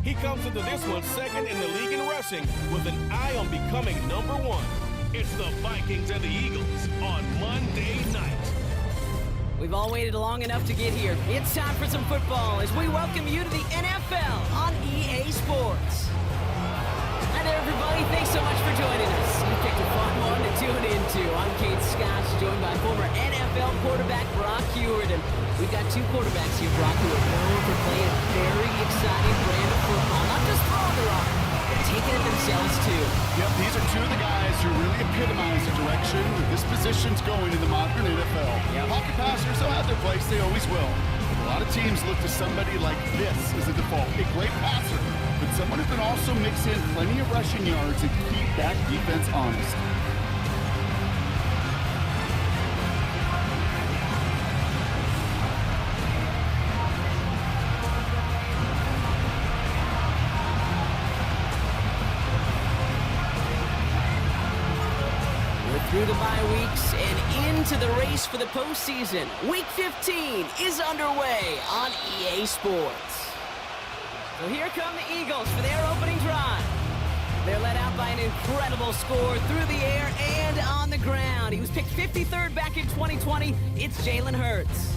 He comes into this one second in the league in rushing with an eye on becoming #1. It's the Vikings and the Eagles on Monday night. We've all waited long enough to get here. It's time for some football as we welcome you to the NFL on EA Sports. Hi there, everybody. Thanks so much for joining us. You picked a fun one to tune into. I'm Kate Scott, joined by former NFL quarterback Brock Huard. And we've got two quarterbacks here, Brock, who are known for playing a very exciting brand of football. Not just throwing the rock, but taking it themselves, too. Yep, these are two of the guys who really epitomize the direction that this position's going in the modern NFL. Yep. Pocket passers, they'll have their place. They always will. But a lot of teams look to somebody like this as a default. A great passer, but someone who can also mix in plenty of rushing yards and keep that defense honest. Through the bye weeks and into the race for the postseason. Week 15 is underway on EA Sports. So here come the Eagles for their opening drive. They're led out by an incredible score through the air and on the ground. He was picked 53rd back in 2020. It's Jalen Hurts.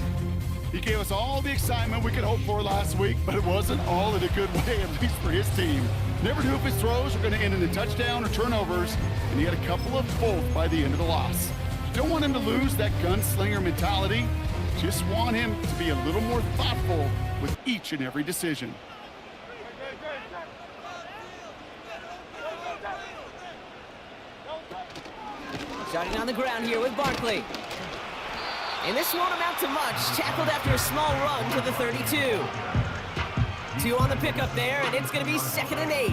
He gave us all the excitement we could hope for last week, but it wasn't all in a good way, at least for his team. Never knew if his throws were going to end in a touchdown or turnovers, and he had a couple of both by the end of the loss. Don't want him to lose that gunslinger mentality. Just want him to be a little more thoughtful with each and every decision. Starting on the ground here with Barkley. And this won't amount to much. Tackled after a small run to the 32. 2 on the pickup there, and it's going to be 2nd and 8.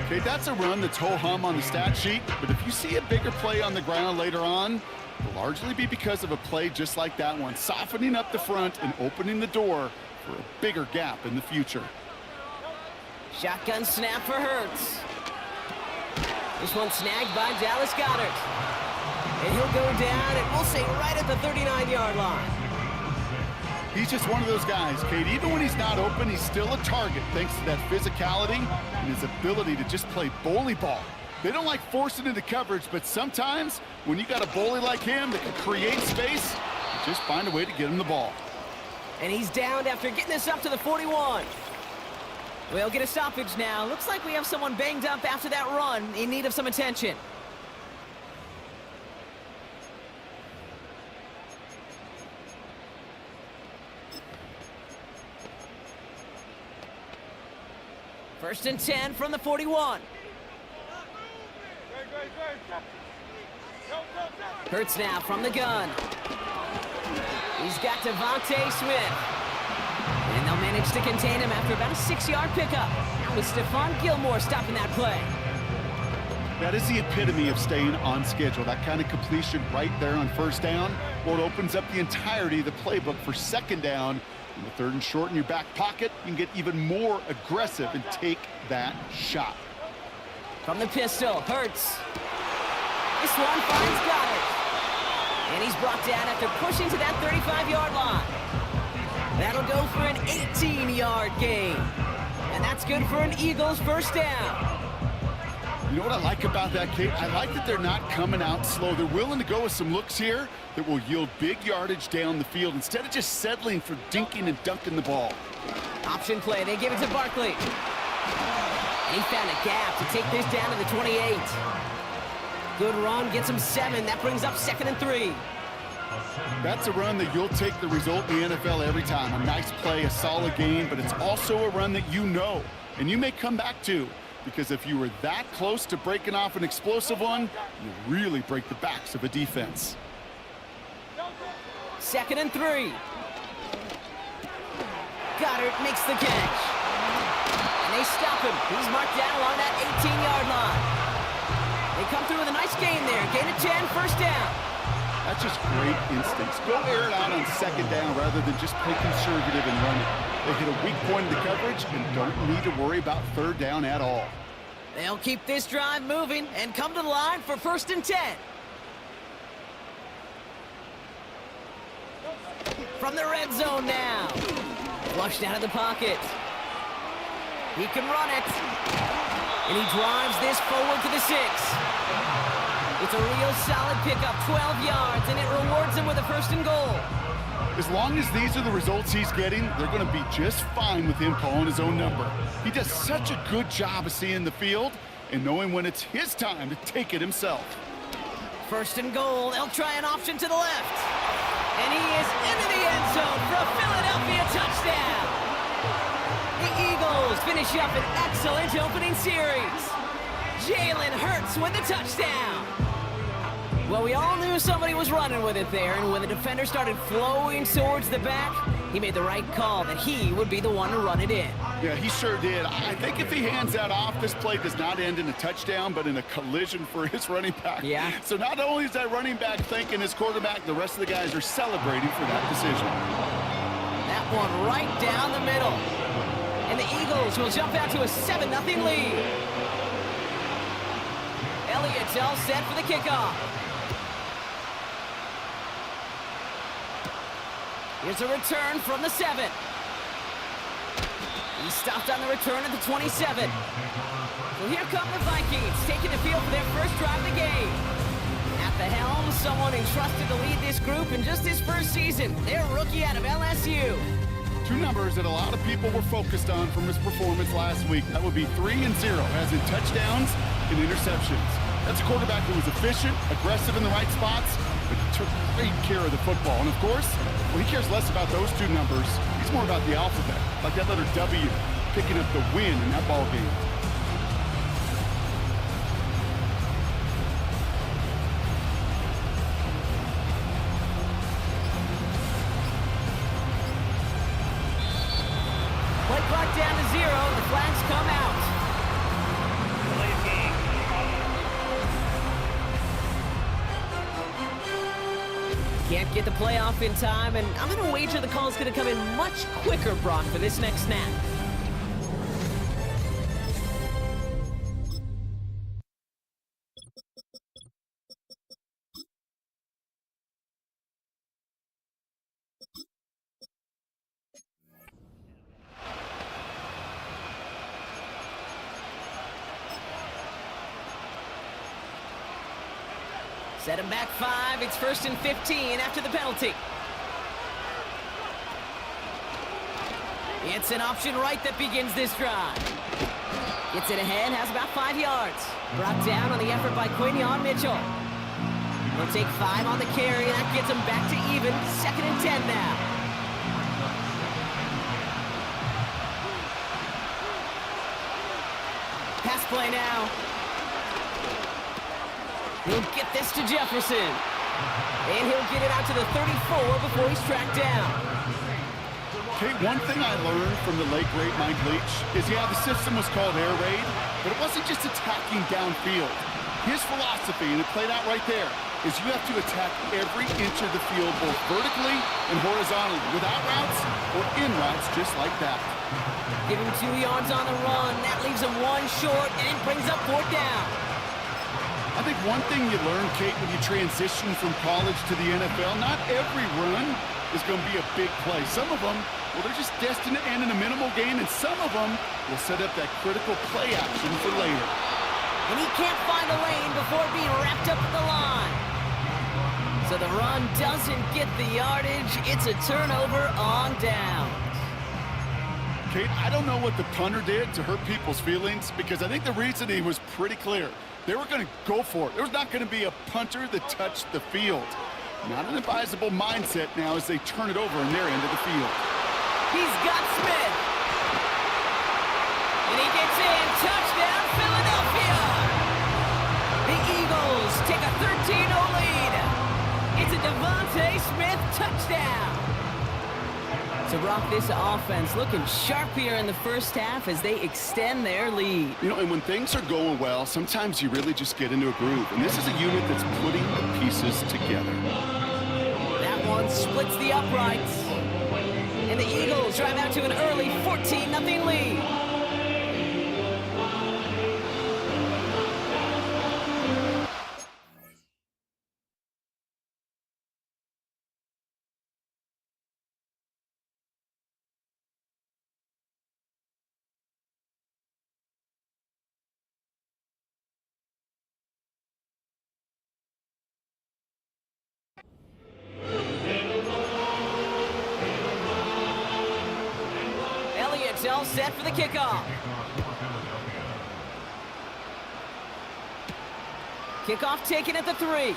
Okay, that's a run that's ho-hum on the stat sheet, but if you see a bigger play on the ground later on, it'll largely be because of a play just like that one, softening up the front and opening the door for a bigger gap in the future. Shotgun snap for Hurts. This one snagged by Dallas Goedert. And he'll go down, and we'll say right at the 39-yard line. He's just one of those guys, Kate. Even when he's not open, he's still a target thanks to that physicality and his ability to just play bully ball. They don't like forcing into coverage, but sometimes when you got a bully like him that can create space, you just find a way to get him the ball. And he's downed after getting this up to the 41. We'll get a stoppage now. Looks like we have someone banged up after that run in need of some attention. First and 10 from the 41. Hurts now from the gun. He's got Devontae Smith. And they'll manage to contain him after about a 6-yard pickup. With Stephon Gilmore stopping that play. That is the epitome of staying on schedule. That kind of completion right there on first down. Well, it opens up the entirety of the playbook for second down. In the 3rd and short in your back pocket, you can get even more aggressive and take that shot. From the pistol, Hurts. This one finds Goedert. And he's brought down after pushing to that 35-yard line. That'll go for an 18-yard gain. And that's good for an Eagles first down. You know what I like about that, Kate? I like that they're not coming out slow. They're willing to go with some looks here that will yield big yardage down the field instead of just settling for dinking and dunking the ball. Option play. They give it to Barkley. And he found a gap to take this down to the 28. Good run. Gets him 7. That brings up 2nd and 3. That's a run that you'll take the result in the NFL every time. A nice play, a solid game, but it's also a run that you know and you may come back to. Because if you were that close to breaking off an explosive one, you really break the backs of a defense. 2nd and 3. Goedert makes the catch. And they stop him. He's marked down along that 18-yard line. They come through with a nice gain there. Gain of 10, first down. That's just great instincts. Go air it out on second down rather than just play conservative and run it. They hit a weak point in the coverage and don't need to worry about 3rd down at all. They'll keep this drive moving and come to the line for 1st and 10. From the red zone now. Flushed out of the pocket. He can run it. And he drives this forward to the 6. It's a real solid pickup, 12 yards, and it rewards him with a 1st and goal. As long as these are the results he's getting, they're going to be just fine with him calling his own number. He does such a good job of seeing the field, and knowing when it's his time to take it himself. First and goal, they'll try an option to the left. And he is into the end zone for a Philadelphia touchdown. The Eagles finish up an excellent opening series. Jalen Hurts with the touchdown. Well, we all knew somebody was running with it there, and when the defender started flowing towards the back, he made the right call that he would be the one to run it in. Yeah, he sure did. I think if he hands that off, this play does not end in a touchdown, but in a collision for his running back. Yeah. So not only is that running back thanking his quarterback, the rest of the guys are celebrating for that decision. That one right down the middle. And the Eagles will jump out to a 7-0 lead. Elliott's all set for the kickoff. Here's a return from the 7. He stopped on the return at the 27. So here come the Vikings, taking the field for their first drive of the game. At the helm, someone entrusted to lead this group in just his first season. Their rookie out of LSU. Two numbers that a lot of people were focused on from his performance last week. That would be 3 and 0, as in touchdowns and interceptions. That's a quarterback who was efficient, aggressive in the right spots, but took great care of the football. And of course, well, he cares less about those two numbers. He's more about the alphabet, like that letter W, picking up the win in that ball game. Play clock down to 0. The flags come out. Can't get the playoff in time, and I'm going to wager the call is going to come in much quicker, Brock, for this next snap. Set him back 5. It's 1st and 15 after the penalty. It's an option right that begins this drive. Gets it ahead, has about 5 yards. Brought down on the effort by Quinion Mitchell. He'll take 5 on the carry, and that gets him back to even. 2nd and 10 now. Pass play now. He'll get this to Jefferson. And he'll get it out to the 34 before he's tracked down. Okay, one thing I learned from the late, great Mike Leach is, yeah, the system was called air raid, but it wasn't just attacking downfield. His philosophy, and it played out right there, is you have to attack every inch of the field, both vertically and horizontally, without routes or in routes, just like that. Give him 2 yards on the run. That leaves him 1 short, and it brings up 4th down. I think one thing you learn, Kate, when you transition from college to the NFL, not every run is going to be a big play. Some of them, well, they're just destined to end in a minimal gain, and some of them will set up that critical play action for later. And he can't find a lane before being wrapped up at the line. So the run doesn't get the yardage. It's a turnover on downs. Kate, I don't know what the punter did to hurt people's feelings, because I think the reasoning was pretty clear. They were going to go for it. There was not going to be a punter that touched the field. Not an advisable mindset now as they turn it over in their end of the field. He's got Smith. And he gets in. Touchdown, Philadelphia. The Eagles take a 13-0 lead. It's a Devontae Smith touchdown. So, Brock, this offense looking sharp here in the first half as they extend their lead. You know, and when things are going well, sometimes you really just get into a groove. And this is a unit that's putting the pieces together. That one splits the uprights. And the Eagles drive out to an early 14-0 lead. Elliott's all set for the kickoff. Kickoff taken at the 3.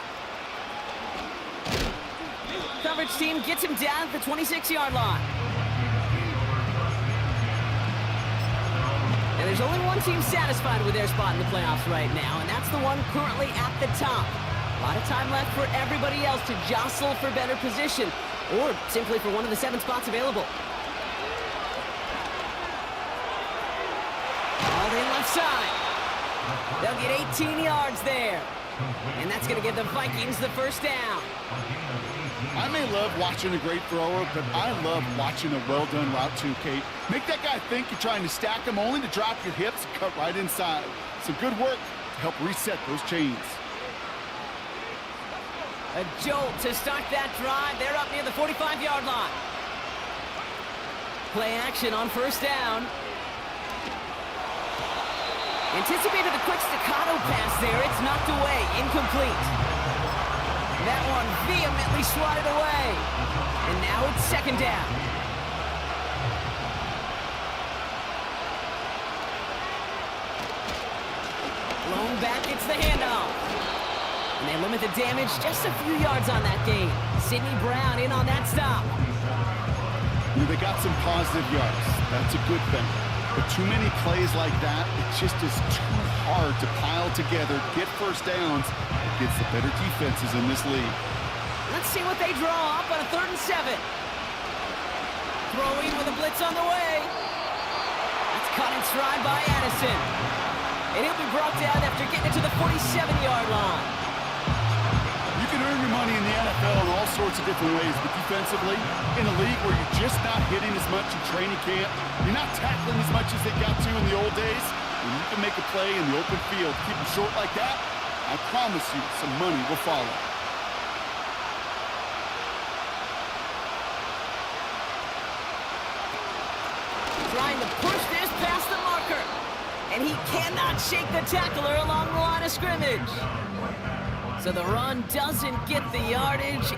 Coverage team gets him down at the 26-yard line. And there's only one team satisfied with their spot in the playoffs right now, and that's the one currently at the top. A lot of time left for everybody else to jostle for better position, or simply for one of the 7 spots available. All in left side. They'll get 18 yards there. And that's going to give the Vikings the first down. I may love watching a great thrower, but I love watching a well-done route too, Kate. Make that guy think you're trying to stack him only to drop your hips and cut right inside. Some good work to help reset those chains. A jolt to start that drive. They're up near the 45-yard line. Play action on first down. Anticipated a quick staccato pass there. It's knocked away, incomplete. That one vehemently swatted away. And now it's second down. Blown back, it's the handoff. And they limit the damage just a few yards on that gain. Sidney Brown in on that stop. They got some positive yards. That's a good thing. But too many plays like that, it just is too hard to pile together, get first downs against the better defenses in this league. Let's see what they draw up on a 3rd and 7. Throwing with a blitz on the way. That's caught in stride by Addison. And he'll be brought down after getting it to the 47-yard line. You can earn your money in the NFL in all sorts of different ways, but defensively, in a league where you're just not hitting as much in training camp, you're not tackling as much as they got to in the old days, and you can make a play in the open field, keep them short like that, I promise you some money will follow. Trying to push this past the marker. And he cannot shake the tackler along the line of scrimmage. So the run doesn't get the yardage.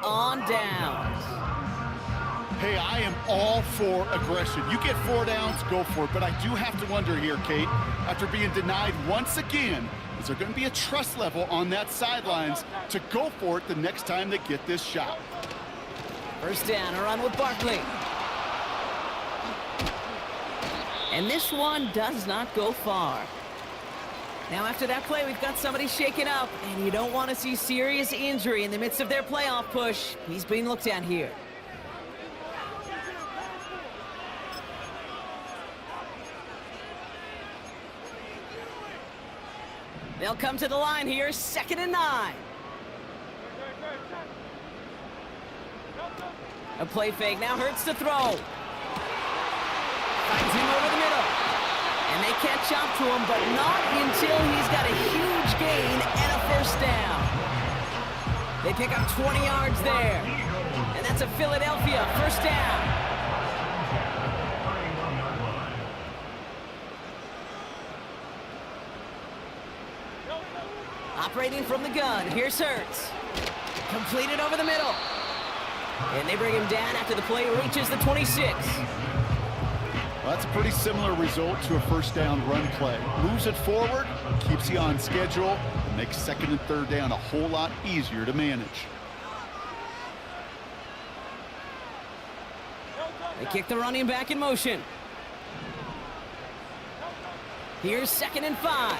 On downs. Hey, I am all for aggression. You get 4 downs, go for it. But I do have to wonder here, Kate, after being denied once again, is there going to be a trust level on that sidelines to go for it the next time they get this shot? First down, a run with Barkley. And this one does not go far. Now after that play, we've got somebody shaken up, and you don't want to see serious injury in the midst of their playoff push. He's being looked at here. They'll come to the line here, 2nd and 9. A play fake, now Hurts to throw. Finds him over the middle. And they catch up to him, but not until he's got a huge gain and a first down. They pick up 20 yards there. And that's a Philadelphia first down. Operating from the gun, here's Hurts. Completed over the middle. And they bring him down after the play reaches the 26. Well, that's a pretty similar result to a first down run play. Moves it forward, keeps you on schedule, and makes second and third down a whole lot easier to manage. They kick the running back in motion. Here's 2nd and 5.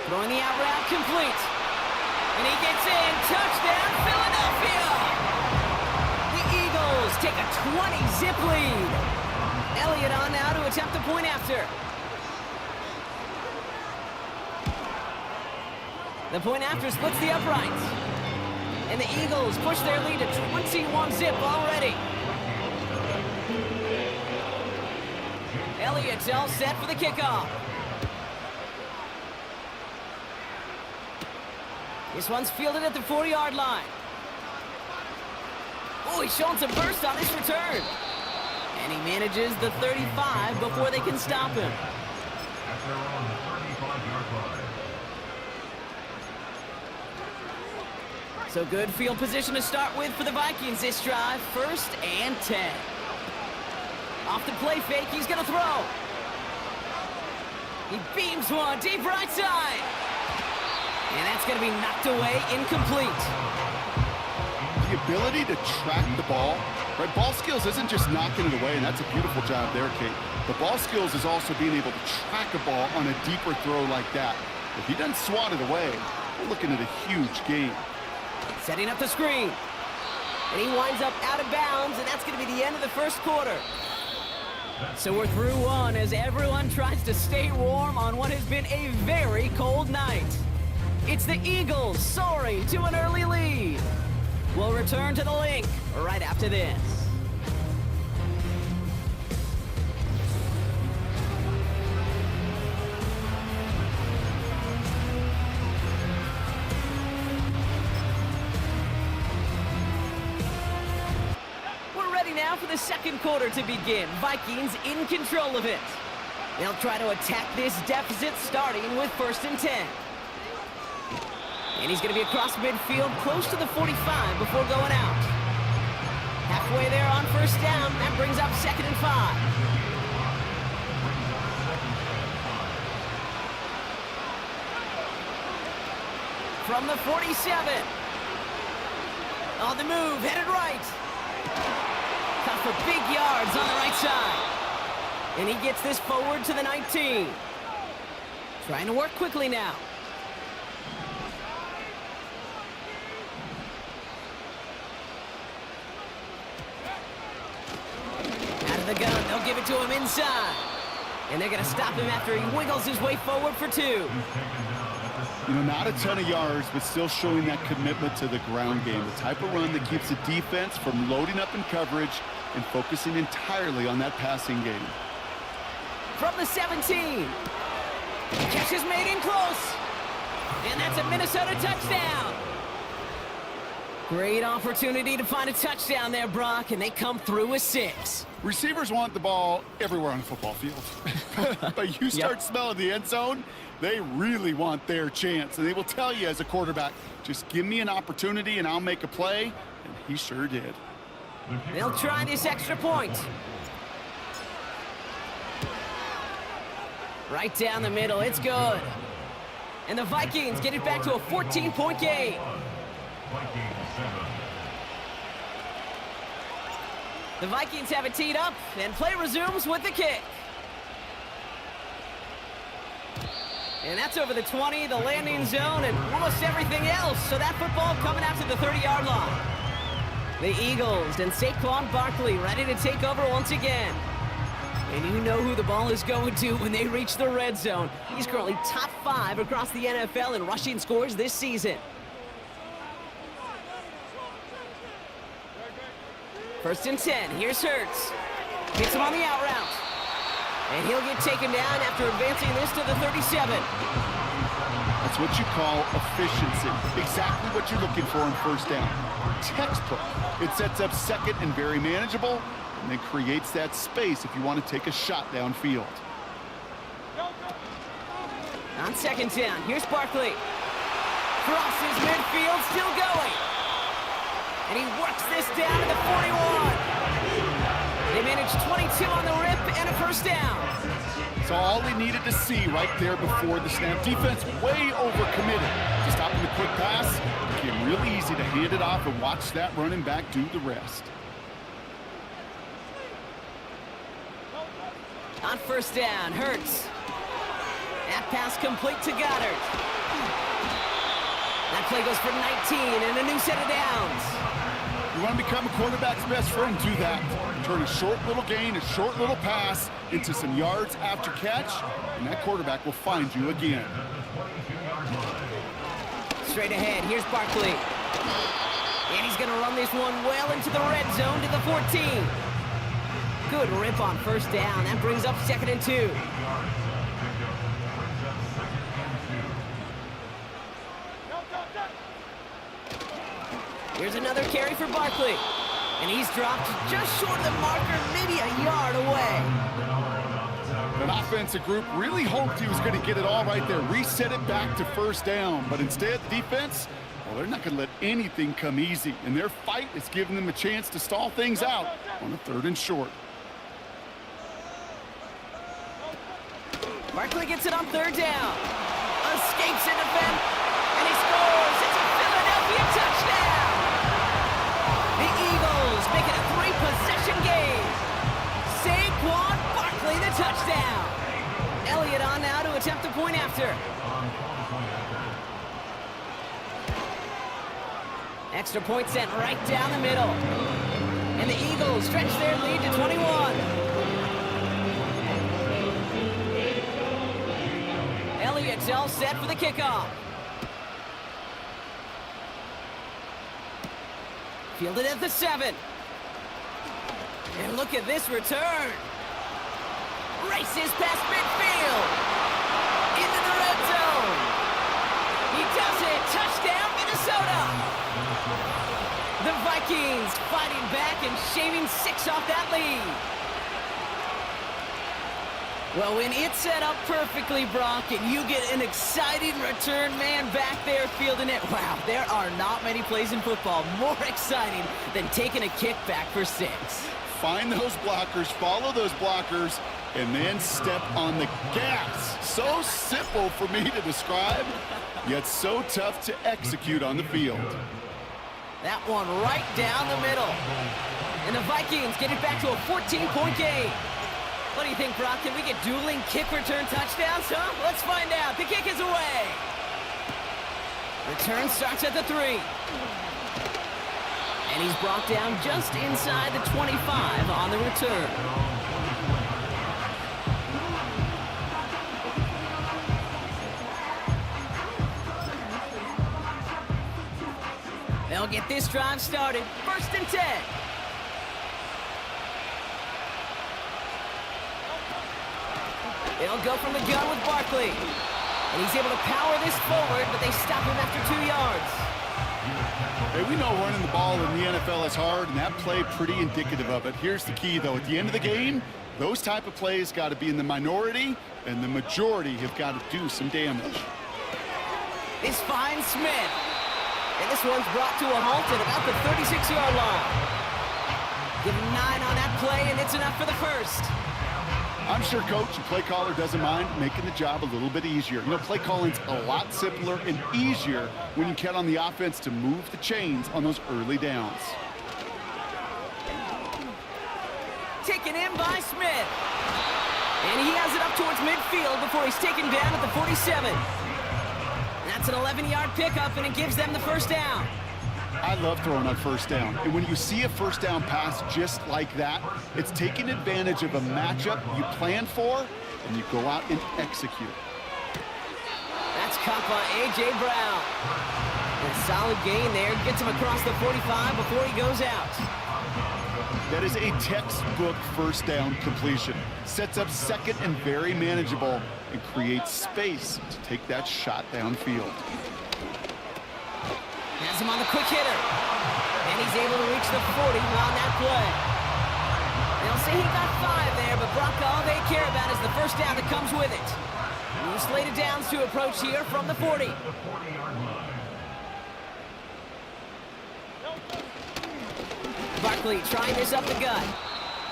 Throwing the out route complete. And he gets in. Touchdown, Philadelphia! The Eagles take a 20-zip lead. Elliott on now to attempt the point after. The point after splits the uprights. And the Eagles push their lead to 21-zip already. Elliott's all set for the kickoff. This one's fielded at the 40-yard line. Oh, he's showing some burst on his return. And he manages the 35 before they can stop him. So good field position to start with for the Vikings this drive. 1st and 10. Off the play fake, he's going to throw. He beams one deep right side. And that's going to be knocked away, incomplete. The ability to track the ball, right? Ball skills isn't just knocking it away, and that's a beautiful job there, Kate. The ball skills is also being able to track a ball on a deeper throw like that. If he doesn't swat it away, we're looking at a huge gain. Setting up the screen. And he winds up out of bounds, and that's going to be the end of the first quarter. So we're through one as everyone tries to stay warm on what has been a very cold night. It's the Eagles soaring to an early lead. We'll return to the link right after this. We're ready now for the second quarter to begin. Vikings in control of it. They'll try to attack this deficit starting with 1st and 10. And he's going to be across midfield, close to the 45 before going out. Halfway there on 1st down. That brings up 2nd and 5. From the 47. On the move, headed right. Caught for big yards on the right side. And he gets this forward to the 19. Trying to work quickly now. The gun, they'll give it to him inside. And they're going to stop him after he wiggles his way forward for 2. You know, not a ton of yards, but still showing that commitment to the ground game. The type of run that keeps the defense from loading up in coverage and focusing entirely on that passing game. From the 17. Catch is made in close. And that's a Minnesota touchdown. Great opportunity to find a touchdown there, Brock, and they come through with 6. Receivers want the ball everywhere on the football field. But you start smelling the end zone, they really want their chance. And they will tell you as a quarterback, just give me an opportunity and I'll make a play. And he sure did. They'll try this extra point. Right down the middle, it's good. And the Vikings get it back to a 14-point game. The Vikings have it teed up, and play resumes with the kick. And that's over the 20, the landing zone, and almost everything else. So that football coming out to the 30-yard line. The Eagles and Saquon Barkley ready to take over once again. And you know who the ball is going to when they reach the red zone. He's currently top 5 across the NFL in rushing scores this season. 1st and 10. Here's Hurts. Hits him on the out route. And he'll get taken down after advancing this to the 37. That's what you call efficiency. Exactly what you're looking for in first down. Textbook. It sets up second and very manageable, and then creates that space if you want to take a shot downfield. On second down, here's Barkley. Crosses midfield, still going. And he works this down to the 41. They managed 22 on the rip and a first down. So all they needed to see right there before the snap. Defense way overcommitted. To stop the quick pass, it became really easy to hand it off and watch that running back do the rest. On first down, Hurts. That pass complete to Goddard. That play goes for 19 and a new set of downs. You want to become a quarterback's best friend, do that. Turn a short little gain, a short little pass into some yards after catch, and that quarterback will find you again. Straight ahead, here's Barkley. And he's going to run this one well into the red zone to the 14. Good rip on first down. That brings up 2nd and 2. Here's another carry for Barkley. And he's dropped just short of the marker, maybe a yard away. That offensive group really hoped he was going to get it all right there, reset it back to first down. But instead, the defense, well, they're not going to let anything come easy. And their fight is giving them a chance to stall things out on a 3rd and short. Barkley gets it on 3rd down. Escapes in defense, and he scores. It's a Philadelphia touchdown. The Eagles make it a 3-possession game. Saquon Barkley, the touchdown. Elliott on now to attempt the point after. Extra point sent right down the middle. And the Eagles stretch their lead to 21. Elliott's all set for the kickoff. Fielded at the 7. And look at this return. Races past midfield. Into the red zone. He does it. Touchdown, Minnesota. The Vikings fighting back and shaving 6 off that lead. Well, when it's set up perfectly, Brock, and you get an exciting return man back there fielding it, wow, there are not many plays in football more exciting than taking a kick back for 6. Find those blockers, follow those blockers, and then step on the gas. So simple for me to describe, yet so tough to execute on the field. That one right down the middle. And the Vikings get it back to a 14-point game. What do you think, Brock? Can we get dueling kick return touchdowns, huh? Let's find out. The kick is away. Return starts at the 3. And he's brought down just inside the 25 on the return. They'll get this drive started. 1st and 10. They'll go from the gun with Barkley. And he's able to power this forward, but they stop him after 2 yards. Hey, we know running the ball in the NFL is hard, and that play pretty indicative of it. Here's the key, though. At the end of the game, those type of plays got to be in the minority, and the majority have got to do some damage. This finds Smith. And this one's brought to a halt at about the 36-yard line. Give him 9 on that play, and it's enough for the first. I'm sure coach and play caller doesn't mind making the job a little bit easier. You know, play calling's a lot simpler and easier when you count on the offense to move the chains on those early downs. Taken in by Smith. And he has it up towards midfield before he's taken down at the 47. And that's an 11-yard pickup, and it gives them the first down. I love throwing on first down. And when you see a first down pass just like that, it's taking advantage of a matchup you planned for, and you go out and execute. That's caught by A.J. Brown. And a solid gain there. Gets him across the 45 before he goes out. That is a textbook first down completion. Sets up second and very manageable and creates space to take that shot downfield. Has him on the quick hitter. And he's able to reach the 40 on that play. They'll say he got 5 there, but Brock, all they care about is the first down that comes with it. New slated downs to approach here from the 40. Barkley trying this up the gut.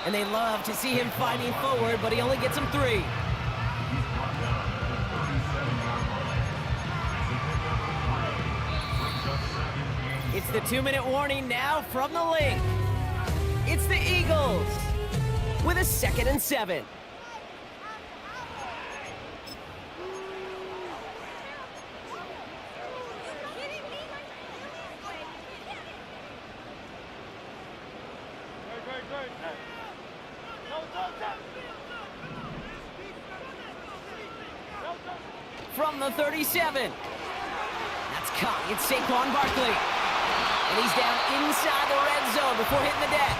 And they love to see him fighting forward, but he only gets them 3. It's the 2-minute warning now from the link. It's the Eagles with a 2nd and 7. From the 37. That's caught. It's Saquon Barkley. And he's down inside the red zone before hitting the deck.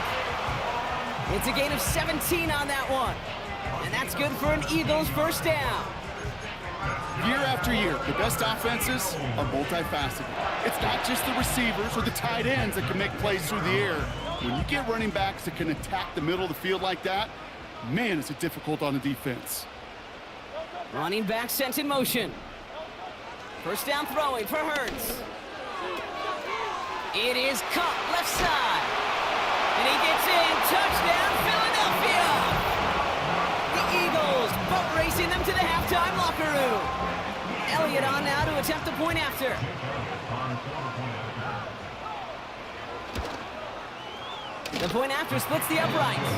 It's a gain of 17 on that one. And that's good for an Eagles first down. Year after year, the best offenses are multifaceted. It's not just the receivers or the tight ends that can make plays through the air. When you get running backs that can attack the middle of the field like that, man, is it difficult on the defense. Running back sent in motion. First down throwing for Hurts. It is caught left side. And he gets in. Touchdown, Philadelphia. The Eagles boat racing them to the halftime locker room. Elliott on now to attempt the point after. The point after splits the uprights.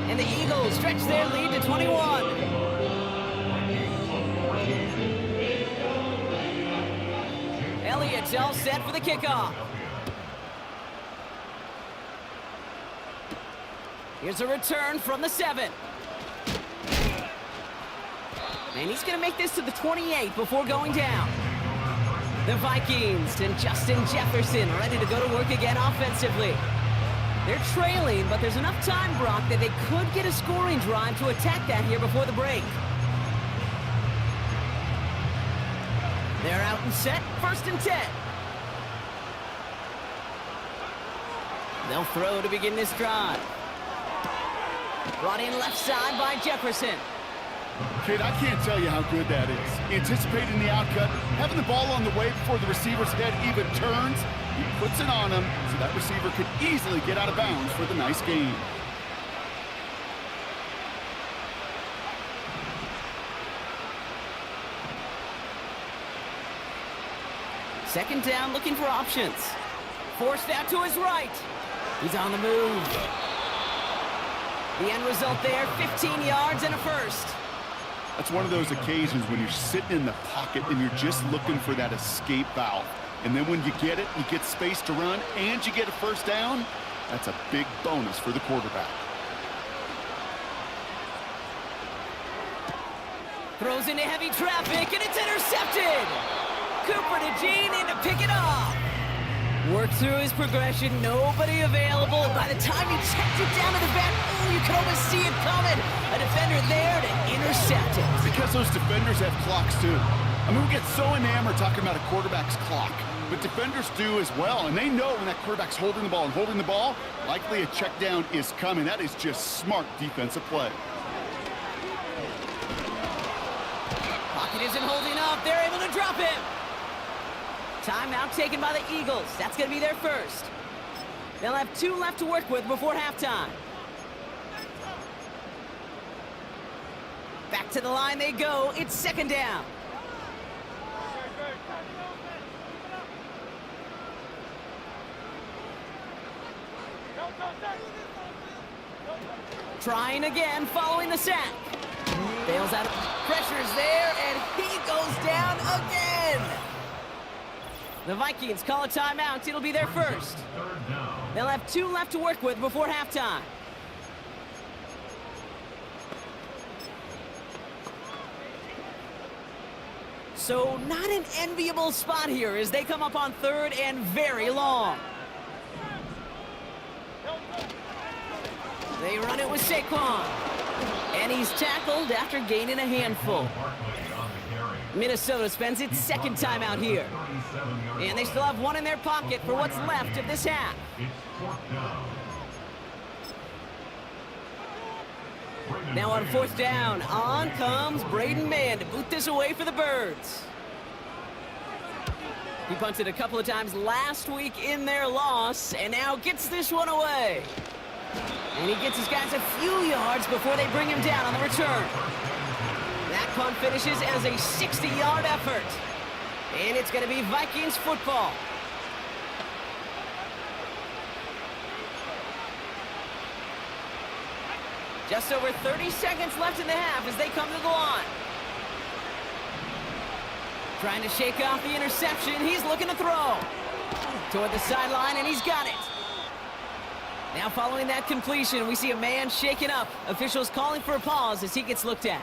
And the Eagles stretch their lead to 21. Elliott's all set for the kickoff. Here's a return from the 7. And he's going to make this to the 28 before going down. The Vikings and Justin Jefferson ready to go to work again offensively. They're trailing, but there's enough time, Brock, that they could get a scoring drive to attack that here before the break. They're out and set, 1st and 10. They'll throw to begin this drive. Brought in left side by Jefferson. Kid, I can't tell you how good that is. Anticipating the outcut, having the ball on the way before the receiver's head even turns, he puts it on him so that receiver could easily get out of bounds for the nice gain. Second down, looking for options. Forced out to his right. He's on the move. The end result there, 15 yards and a first. That's one of those occasions when you're sitting in the pocket and you're just looking for that escape valve. And then when you get it, you get space to run, and you get a first down, that's a big bonus for the quarterback. Throws into heavy traffic, and it's intercepted. Cooper to Gene in to pick it off. Worked through his progression, nobody available. By the time he checked it down to the back, you can almost see it coming. A defender there to intercept it. Because those defenders have clocks too. I mean, we get so enamored talking about a quarterback's clock, but defenders do as well, and they know when that quarterback's holding the ball and holding the ball, likely a check down is coming. That is just smart defensive play. Pocket isn't holding up. They're able to drop him. Timeout taken by the Eagles. That's going to be their first. They'll have 2 left to work with before halftime. Back to the line they go. It's second down. Trying again following the sack. Bails out. Pressure's there, and he goes down again. The Vikings call a timeout. It'll be their first. They'll have 2 left to work with before halftime. So not an enviable spot here as they come up on 3rd and very long. They run it with Saquon. And he's tackled after gaining a handful. Minnesota spends its second time out here. And they still have one in their pocket for what's left of this half. Now on fourth down, on comes Braden Mann to boot this away for the Birds. He punted a couple of times last week in their loss, and now gets this one away. And he gets his guys a few yards before they bring him down on the return. That punt finishes as a 60-yard effort. And it's going to be Vikings football. Just over 30 seconds left in the half as they come to the line. Trying to shake off the interception. He's looking to throw. Toward the sideline, and he's got it. Now following that completion, we see a man shaken up. Officials calling for a pause as he gets looked at.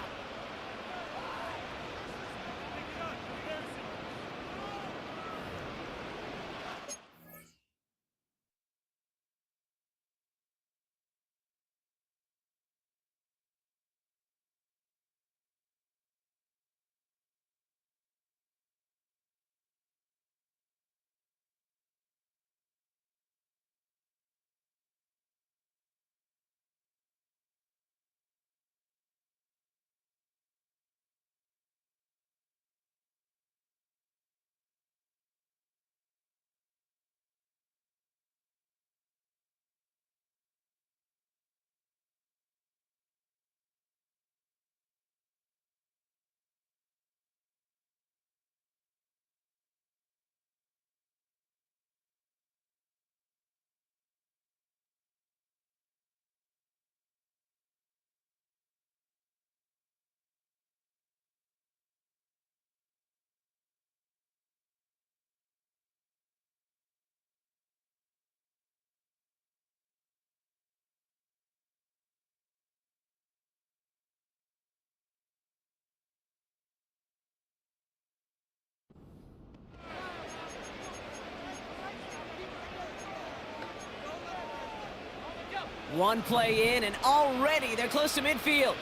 One play in, and already they're close to midfield.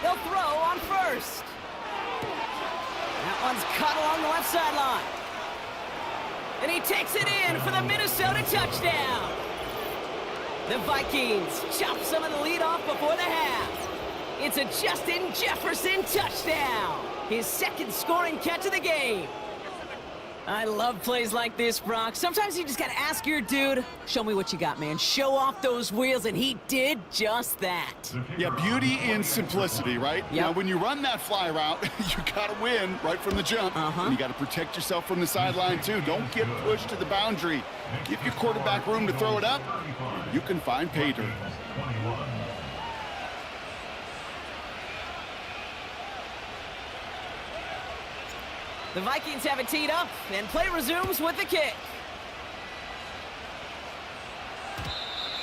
They'll throw on first. That one's caught along the left sideline. And he takes it in for the Minnesota touchdown. The Vikings chop some of the lead off before the half. It's a Justin Jefferson touchdown. His second scoring catch of the game. I love plays like this, Brock. Sometimes you just gotta ask your dude, show me what you got, man. Show off those wheels, and he did just that. Yeah, beauty in simplicity, right? Yep. Now, when you run that fly route, you gotta win right from the jump. And you gotta protect yourself from the sideline, too. Don't get pushed to the boundary. Give your quarterback room to throw it up. You can find pay dirt. The Vikings have it teed up, and play resumes with the kick.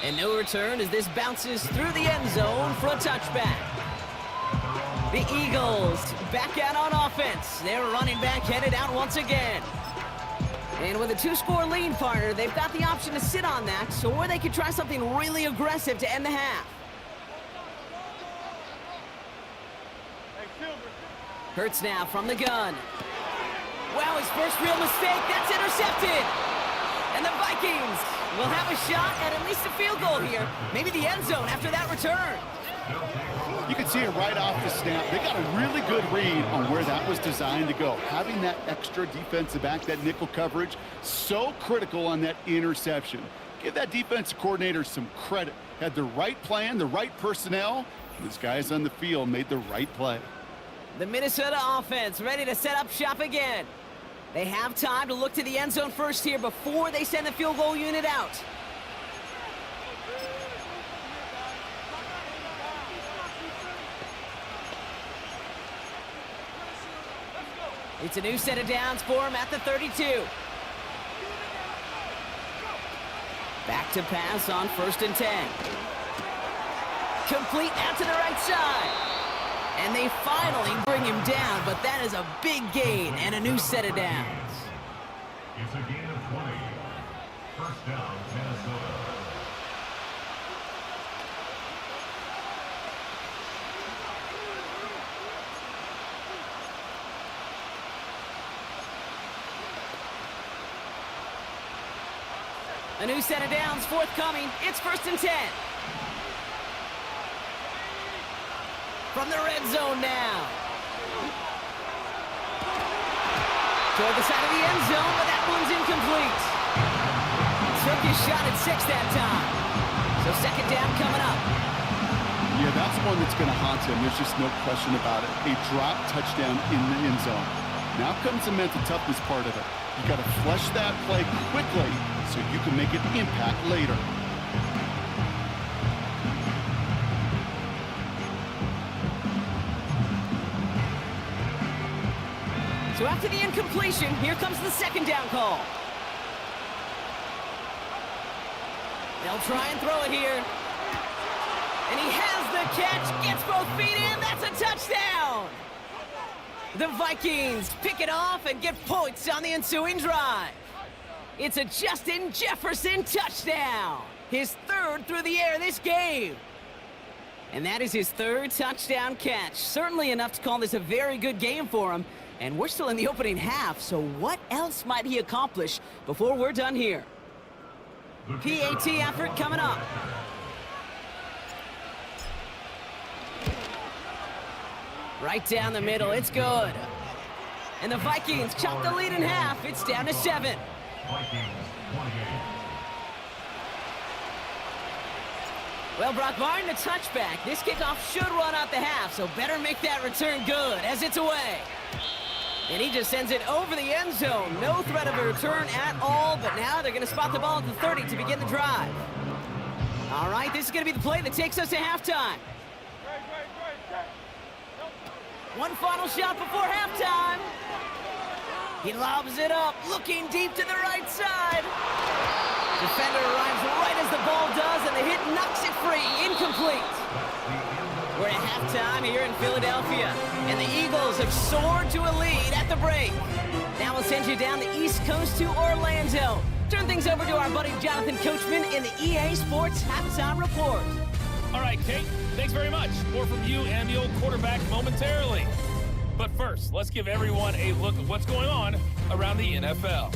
And no return as this bounces through the end zone for a touchback. The Eagles back out on offense. Their running back headed out once again. And with a two-score lead, partner, they've got the option to sit on that, or they could try something really aggressive to end the half. Hurts now from the gun. Wow, his first real mistake. That's intercepted. And the Vikings will have a shot at least a field goal here. Maybe the end zone after that return. You can see it right off the snap. They got a really good read on where that was designed to go. Having that extra defensive back, that nickel coverage, so critical on that interception. Give that defensive coordinator some credit. Had the right plan, the right personnel. These guys on the field made the right play. The Minnesota offense ready to set up shop again. They have time to look to the end zone first here before they send the field goal unit out. It's a new set of downs for him at the 32. Back to pass on 1st and 10. Complete out to the right side. And they finally bring him down, but that is a big gain and a new set of downs. It's a gain of 20. First down, Minnesota. A new set of downs forthcoming. It's 1st and 10. From the red zone now. Toward the side of the end zone, but that one's incomplete. Took his shot at 6 that time. So 2nd down coming up. Yeah, that's one that's going to haunt him. There's just no question about it. A drop touchdown in the end zone. Now comes the mental toughness part of it. You got to flush that play quickly so you can make an impact later. So after the incompletion, here comes the 2nd down call. They'll try and throw it here. And he has the catch, gets both feet in, that's a touchdown! The Vikings pick it off and get points on the ensuing drive. It's a Justin Jefferson touchdown, his 3rd through the air this game. And that is his 3rd touchdown catch. Certainly enough to call this a very good game for him. And we're still in the opening half, so what else might he accomplish before we're done here? PAT effort coming up. Right down the middle, it's good. And the Vikings chop the lead in half. It's down to 7. Well, Brock, barring the touchback, this kickoff should run out the half, so better make that return good as it's away. And he just sends it over the end zone. No threat of a return at all, but now they're going to spot the ball at the 30 to begin the drive. All right, this is going to be the play that takes us to halftime. One final shot before halftime. He lobs it up, looking deep to the right side. Defender arrives right as the ball does, and the hit knocks it free. Incomplete. We're at halftime here in Philadelphia, and the Eagles have soared to a lead at the break. Now we'll send you down the East Coast to Orlando. Turn things over to our buddy Jonathan Coachman in the EA Sports Halftime Report. All right, Kate, thanks very much. More from you and the old quarterback momentarily. But first, let's give everyone a look at what's going on around the NFL.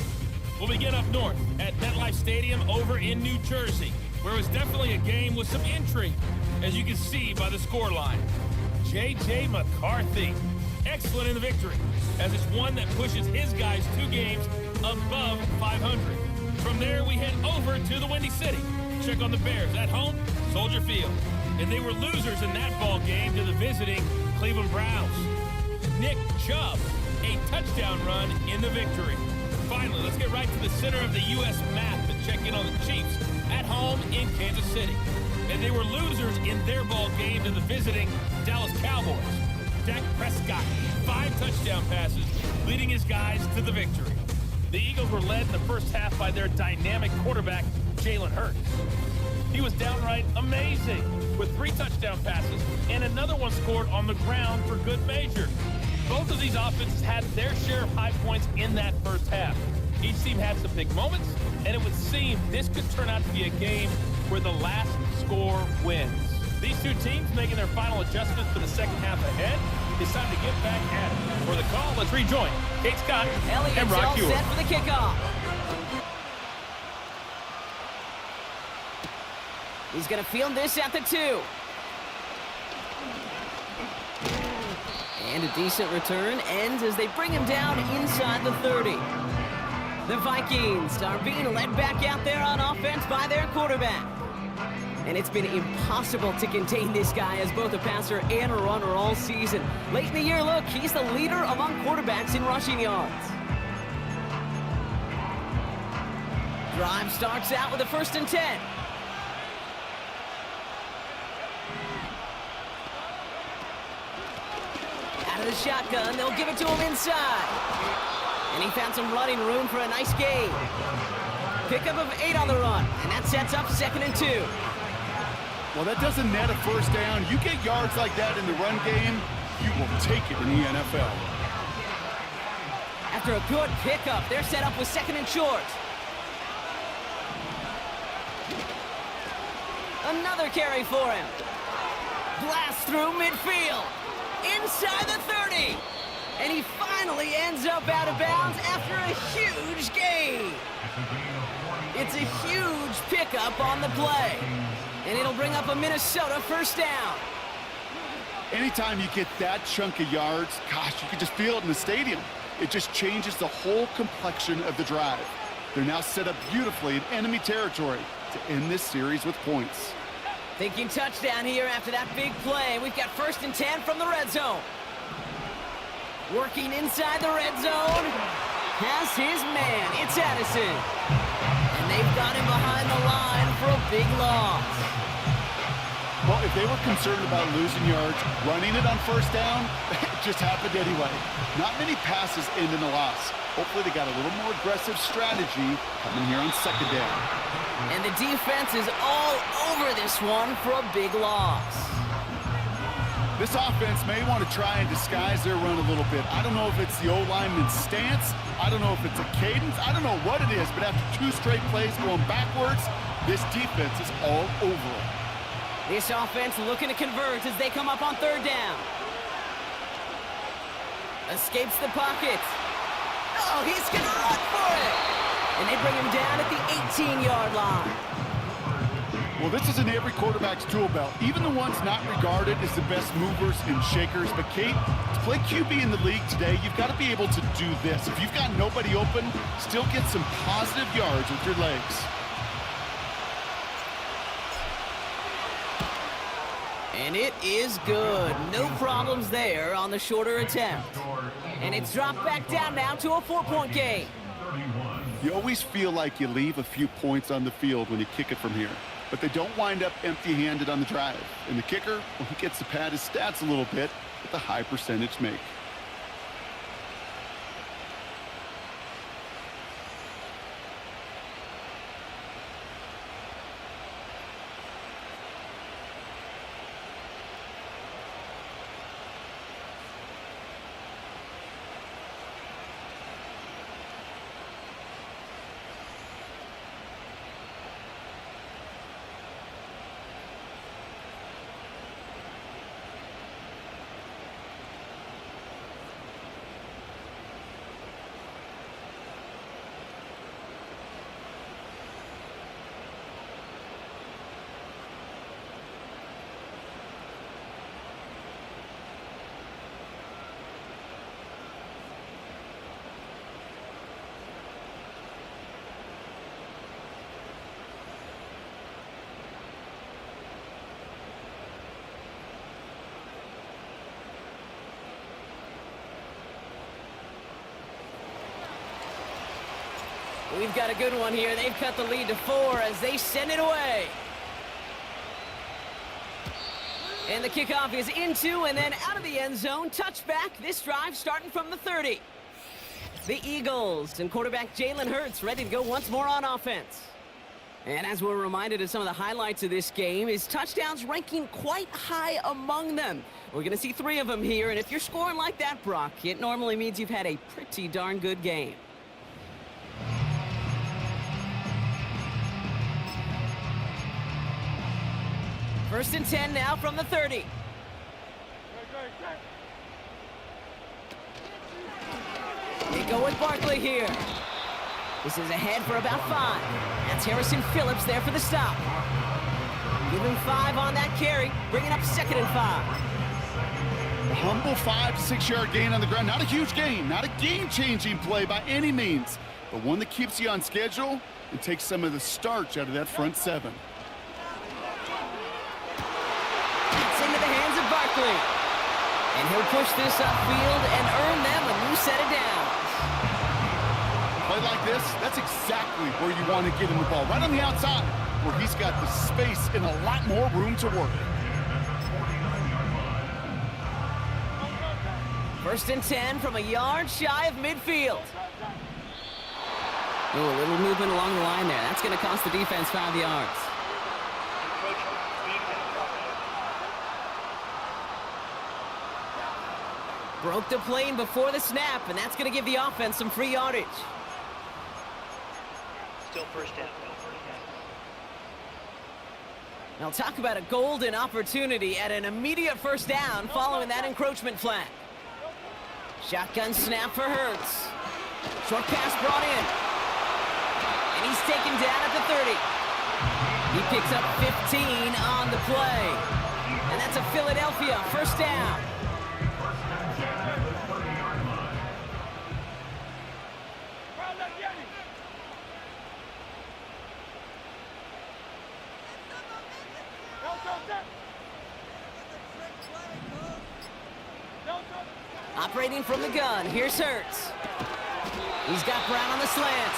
We'll begin up north at MetLife Stadium over in New Jersey, where it was definitely a game with some intrigue, as you can see by the scoreline. J.J. McCarthy, excellent in the victory, as it's one that pushes his guys 2 games above 500. From there, we head over to the Windy City. Check on the Bears at home, Soldier Field. And they were losers in that ball game to the visiting Cleveland Browns. Nick Chubb, a touchdown run in the victory. Finally, let's get right to the center of the U.S. map and check in on the Chiefs at home in Kansas City. And they were losers in their ball game to the visiting Dallas Cowboys. Dak Prescott, 5 touchdown passes, leading his guys to the victory. The Eagles were led in the first half by their dynamic quarterback, Jalen Hurts. He was downright amazing with 3 touchdown passes and another one scored on the ground for good measure. Both of these offenses had their share of high points in that first half. Each team had some big moments, and it would seem this could turn out to be a game where the last score wins. These 2 teams making their final adjustments for the second half ahead. It's time to get back at it. For the call, let's rejoin Kate Scott and Brock Hewitt. Set for the kickoff. He's going to field this at the 2. And a decent return ends as they bring him down inside the 30. The Vikings are being led back out there on offense by their quarterback. And it's been impossible to contain this guy as both a passer and a runner all season. Late in the year, look, he's the leader among quarterbacks in rushing yards. Drive starts out with a 1st and 10. Out of the shotgun, they'll give it to him inside. And he found some running room for a nice gain. Pickup of 8 on the run, and that sets up 2nd and 2. Well, that doesn't net a first down. You get yards like that in the run game, you will take it in the NFL. After a good pickup, they're set up with 2nd and short. Another carry for him. Blast through midfield. Inside the 30. And he finally finally ends up out of bounds after a huge gain. It's a huge pickup on the play, and it'll bring up a Minnesota first down. Anytime you get that chunk of yards, gosh, you can just feel it in the stadium. It just changes the whole complexion of the drive. They're now set up beautifully in enemy territory to end this series with points. Thinking touchdown here after that big play. We've got 1st and 10 from the red zone. Working inside the red zone. Has his man. It's Addison. And they've got him behind the line for a big loss. Well, if they were concerned about losing yards, running it on first down, it just happened anyway. Not many passes end in a loss. Hopefully they got a little more aggressive strategy coming here on second down. And the defense is all over this one for a big loss. This offense may want to try and disguise their run a little bit. I don't know if it's the O-lineman's stance. I don't know if it's a cadence. I don't know what it is, but after 2 straight plays going backwards, this defense is all over it. This offense looking to convert as they come up on 3rd down. Escapes the pocket. Oh, he's going to run for it. And they bring him down at the 18-yard line. Well, this is in every quarterback's tool belt, even the ones not regarded as the best movers and shakers. But, Kate, to play QB in the league today, you've got to be able to do this. If you've got nobody open, still get some positive yards with your legs. And it is good. No problems there on the shorter attempt. And it's dropped back down now to a 4-point game. You always feel like you leave a few points on the field when you kick it from here. But they don't wind up empty-handed on the drive. And the kicker, well, he gets to pad his stats a little bit with a high percentage make. We've got a good one here. They've cut the lead to 4 as they send it away. And the kickoff is into and then out of the end zone. Touchback. This drive starting from the 30. The Eagles and quarterback Jalen Hurts ready to go once more on offense. And as we're reminded of some of the highlights of this game, his touchdowns ranking quite high among them. We're going to see 3 of them here, and if you're scoring like that, Brock, it normally means you've had a pretty darn good game. First and 10 now from the 30. They go with Barkley here. This is ahead for about 5. That's Harrison Phillips there for the stop. Give him 5 on that carry, bringing up 2nd and 5. A humble 5 to 6 yard gain on the ground. Not a huge gain, not a game-changing play by any means, but one that keeps you on schedule and takes some of the starch out of that front 7. It's into the hands of Barkley. And he'll push this upfield and earn them a new set of downs. Play like this, that's exactly where you want to get him the ball. Right on the outside, where he's got the space and a lot more room to work. First and 10 from a yard shy of midfield. Oh, a little movement along the line there. That's going to cost the defense 5 yards. Broke the plane before the snap, and that's going to give the offense some free yardage. Still first down. Now talk about a golden opportunity at an immediate first down following that encroachment flag. Shotgun snap for Hurts. Short pass brought in. And he's taken down at the 30. He picks up 15 on the play. And that's a Philadelphia first down. Operating from the gun, here's Hurts. He's got Brown on the slant.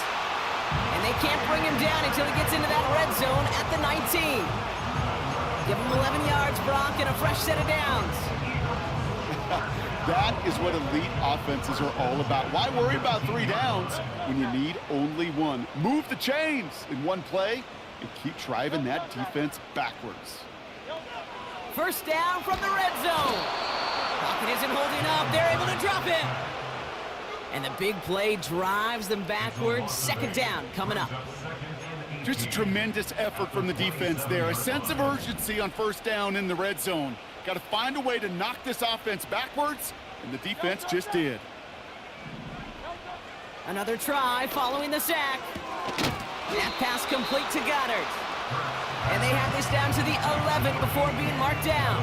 And they can't bring him down until he gets into that red zone at the 19. Give him 11 yards, Brock, and a fresh set of downs. That is what elite offenses are all about. Why worry about 3 downs when you need only 1? Move the chains in one play and keep driving that defense backwards. First down from the red zone. Pocket isn't holding up. They're able to drop it. And the big play drives them backwards. Second down coming up. Just a tremendous effort from the defense there. A sense of urgency on first down in the red zone. Got to find a way to knock this offense backwards, and the defense just did. Another try following the sack. That pass complete to Goddard. And they have this down to the 11 before being marked down.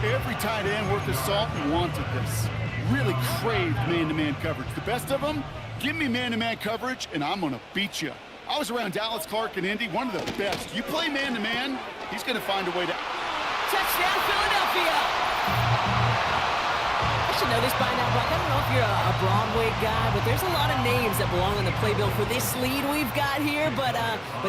Every tight end worth his salt wanted this. Really craved man-to-man coverage. The best of them, give me man-to-man coverage, and I'm going to beat you. I was around Dallas Clark and Indy, one of the best. You play man-to-man, he's going to find a way to... Touchdown, Philadelphia! I should know this by now, Brock. I don't know if you're a Broadway guy, but there's a lot of names that belong on the playbill for this lead we've got here, but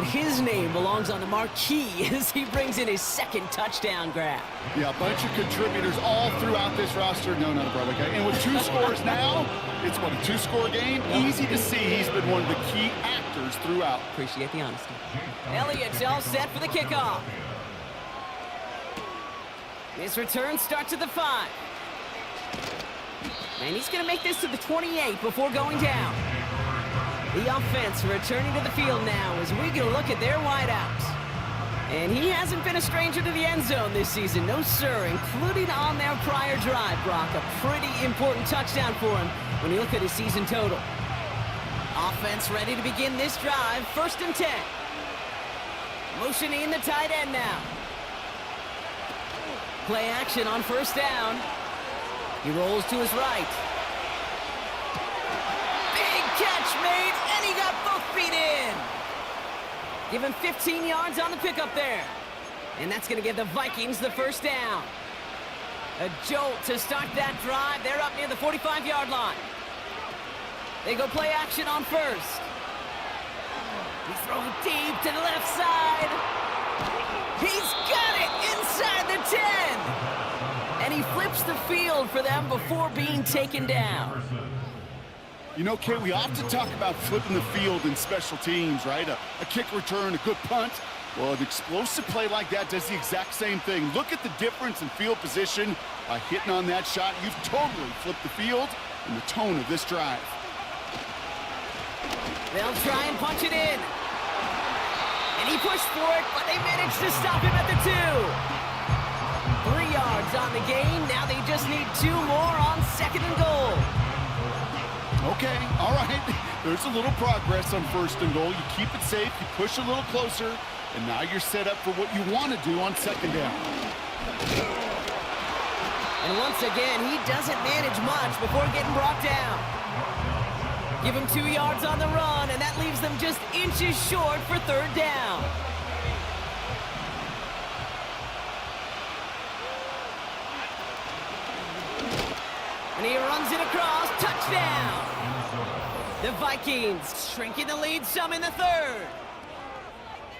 his name belongs on the marquee as he brings in his second touchdown grab. Yeah, a bunch of contributors all throughout this roster. No, not a Broadway guy. And with 2 scores now, it's what, a 2-score game? Easy to see he's been one of the key actors throughout. Appreciate the honesty. Elliott's all set for the kickoff. His return starts at the 5. And he's going to make this to the 28 before going down. The offense returning to the field now as we get a look at their wideouts. And he hasn't been a stranger to the end zone this season, no sir, including on their prior drive, Brock. A pretty important touchdown for him when you look at his season total. Offense ready to begin this drive, 1st and 10. Motioning the tight end now. Play action on first down. He rolls to his right. Big catch made, and he got both feet in. Give him 15 yards on the pickup there. And that's going to give the Vikings the first down. A jolt to start that drive. They're up near the 45-yard line. They go play action on first. He's throwing deep to the left side. He's got it inside the 10. And he flips the field for them before being taken down. You know, Kate, we often talk about flipping the field in special teams, right? A kick return, a good punt. Well, an explosive play like that does the exact same thing. Look at the difference in field position by hitting on that shot. You've totally flipped the field and the tone of this drive. They'll try and punch it in. And he pushed for it, but they managed to stop him at the 2. 3 yards on the gain. Now they just need 2 more on 2nd and goal. Okay, all right. There's a little progress on 1st and goal. You keep it safe, you push a little closer, and now you're set up for what you want to do on 2nd down. And once again, he doesn't manage much before getting brought down. Give him 2 yards on the run, and that leaves them just inches short for 3rd down. And he runs it across. Touchdown! The Vikings shrinking the lead some in the 3rd.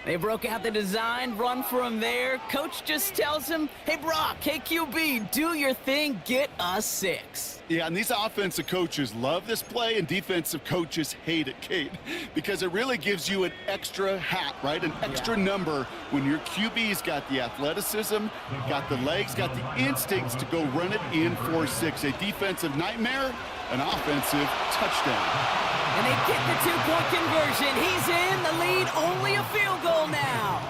They broke out the design run for him there. Coach just tells him, hey, Brock, hey, QB, do your thing, get us 6. Yeah, and these offensive coaches love this play, and defensive coaches hate it, Kate, because it really gives you an extra hat, right? An extra number when your QB's got the athleticism, got the legs, got the instincts to go run it in for 6. A defensive nightmare, an offensive touchdown. And they get the 2-point conversion. He's in the lead, only a field goal now.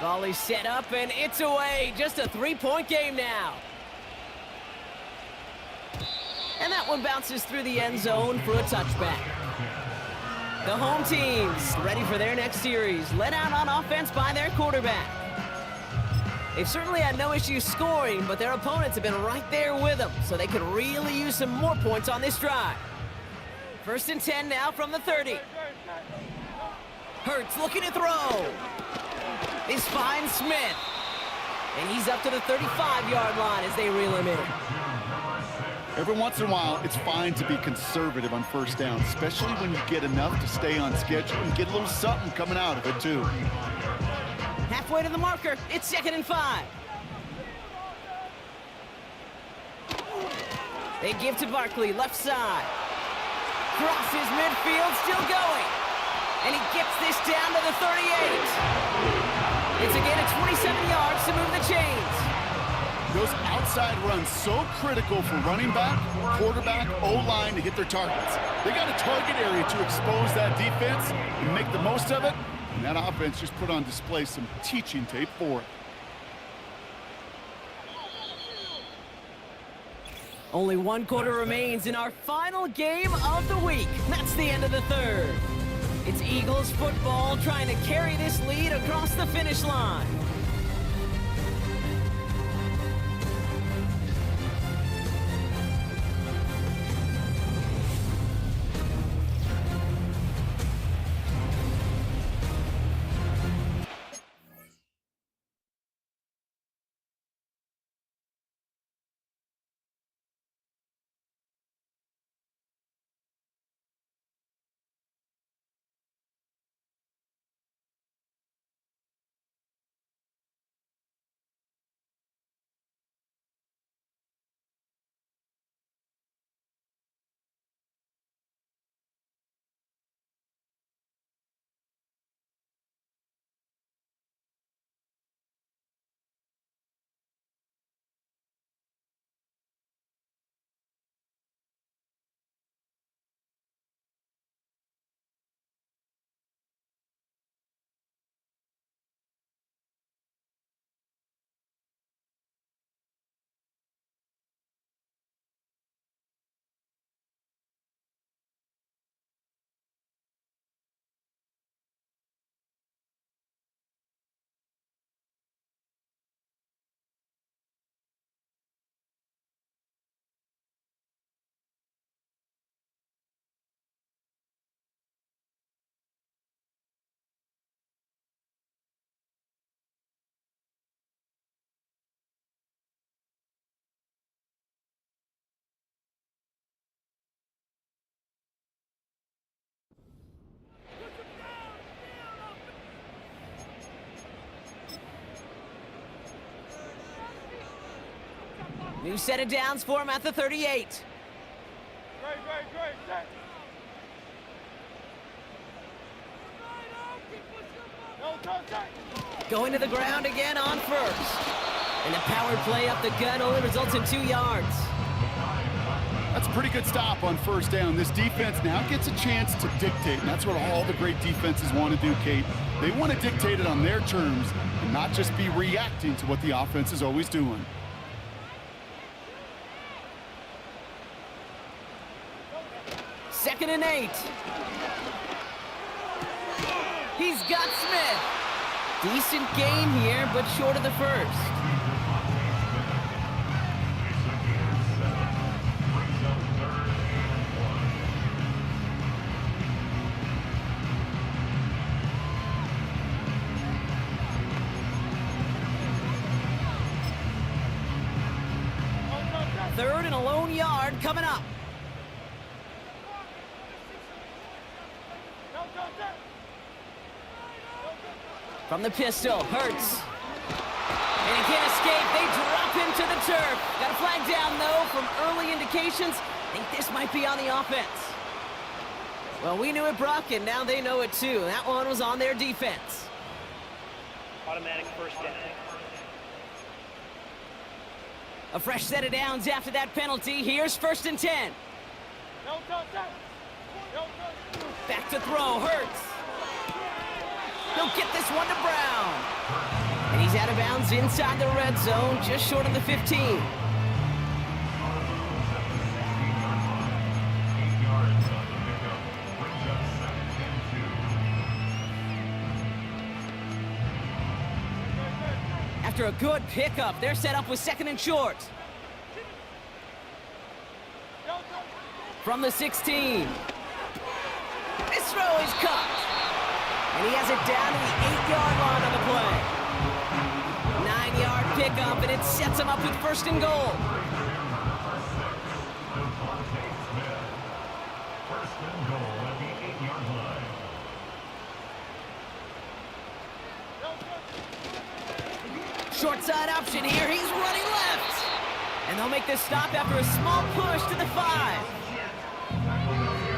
Volley set up, and it's away. Just a three-point game now. And that one bounces through the end zone for a touchback. The home team's ready for their next series, led out on offense by their quarterback. They've certainly had no issues scoring, but their opponents have been right there with them, so they could really use some more points on this drive. 1st and 10 now from the 30. Hurts looking to throw. They find Smith. And he's up to the 35-yard line as they reel him in. Every once in a while, it's fine to be conservative on 1st down, especially when you get enough to stay on schedule and get a little something coming out of it, too. Halfway to the marker, it's 2nd and 5. They give to Barkley, left side. Crosses midfield, still going. And he gets this down to the 38. It's again at 27 yards to move the chains. Those outside runs so critical for running back, quarterback, O-line to hit their targets. They got a target area to expose that defense and make the most of it. And that offense just put on display some teaching tape for it. Only 1 quarter remains in our final game of the week. That's the end of the 3rd. It's Eagles football trying to carry this lead across the finish line. New set of downs for him at the 38. Going to the ground again on 1st. And a power play up the gut only results in 2 yards. That's a pretty good stop on 1st down. This defense now gets a chance to dictate, and that's what all the great defenses want to do, Kate. They want to dictate it on their terms and not just be reacting to what the offense is always doing. Second and 8. He's got Smith. Decent gain here, but short of the 1st. Third and a lone yard coming up. From the pistol, Hurts. And he can't escape. They drop him to the turf. Got a flag down, though, from early indications. I think this might be on the offense. Well, we knew it, Brock, and now they know it, too. That one was on their defense. Automatic 1st down. A fresh set of downs after that penalty. Here's 1st and 10. Back to throw, Hurts. He'll get this one to Brown. And he's out of bounds inside the red zone, just short of the 15. After a good pickup, they're set up with 2nd and short. From the 16. This throw is caught. And he has it down to the 8-yard line on the play. 9-yard pickup, and it sets him up with 1st and goal. Short side option here. He's running left. And they'll make this stop after a small push to the 5.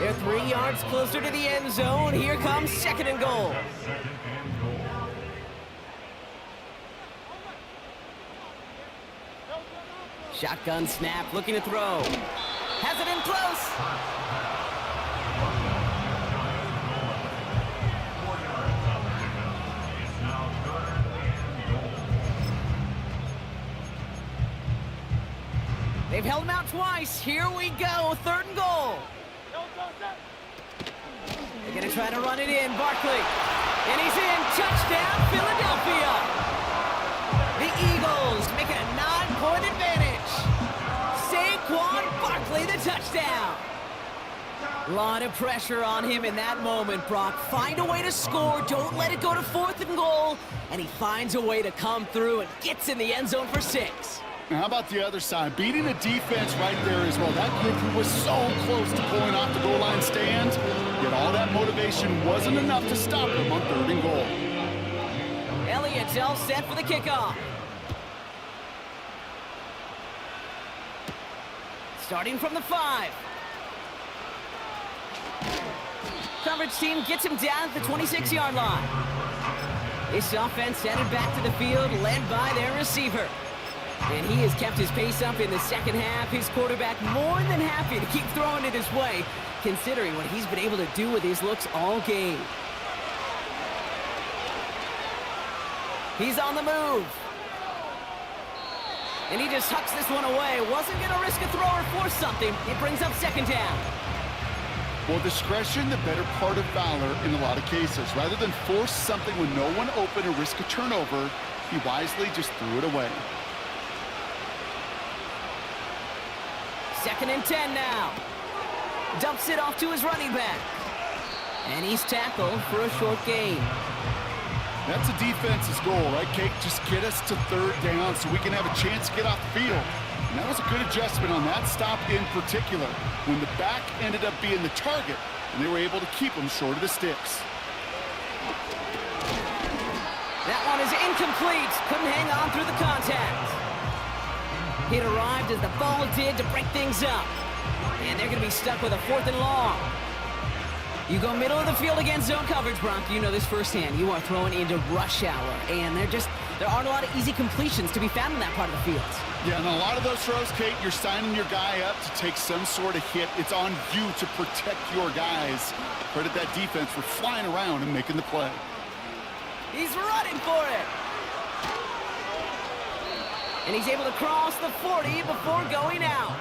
They're 3 yards closer to the end zone. Here comes 2nd and goal. Shotgun snap, looking to throw. Has it in close. They've held him out twice. Here we go, 3rd and goal. They're going to try to run it in. Barkley. And he's in. Touchdown, Philadelphia. The Eagles make it a 9-point advantage. Saquon Barkley, the touchdown. A lot of pressure on him in that moment, Brock. Find a way to score. Don't let it go to 4th and goal. And he finds a way to come through and gets in the end zone for 6. Now, how about the other side? Beating the defense right there as well. That group who was so close to pulling off the goal line stand, yet all that motivation wasn't enough to stop them on 3rd and goal. Elliott's all set for the kickoff. Starting from the 5. Coverage team gets him down at the 26-yard line. This offense headed back to the field, led by their receiver. And he has kept his pace up in the 2nd half. His quarterback more than happy to keep throwing it his way, considering what he's been able to do with his looks all game. He's on the move. And he just hucks this one away. Wasn't going to risk a throw or force something. It brings up 2nd down. Well, discretion, the better part of valor in a lot of cases. Rather than force something with no one open or risk a turnover, he wisely just threw it away. 2nd and 10 now. Dumps it off to his running back. And he's tackled for a short gain. That's a defense's goal, right, Kate? Just get us to 3rd down so we can have a chance to get off the field. And that was a good adjustment on that stop in particular, when the back ended up being the target, and they were able to keep him short of the sticks. That one is incomplete. Couldn't hang on through the contact. It arrived as the ball did to break things up. And they're going to be stuck with a 4th and long. You go middle of the field against zone coverage, Bronk. You know this firsthand. You are throwing into rush hour. And there aren't a lot of easy completions to be found in that part of the field. Yeah, and a lot of those throws, Kate, you're signing your guy up to take some sort of hit. It's on you to protect your guys. Credit that defense for flying around and making the play. He's running for it. And he's able to cross the 40 before going out.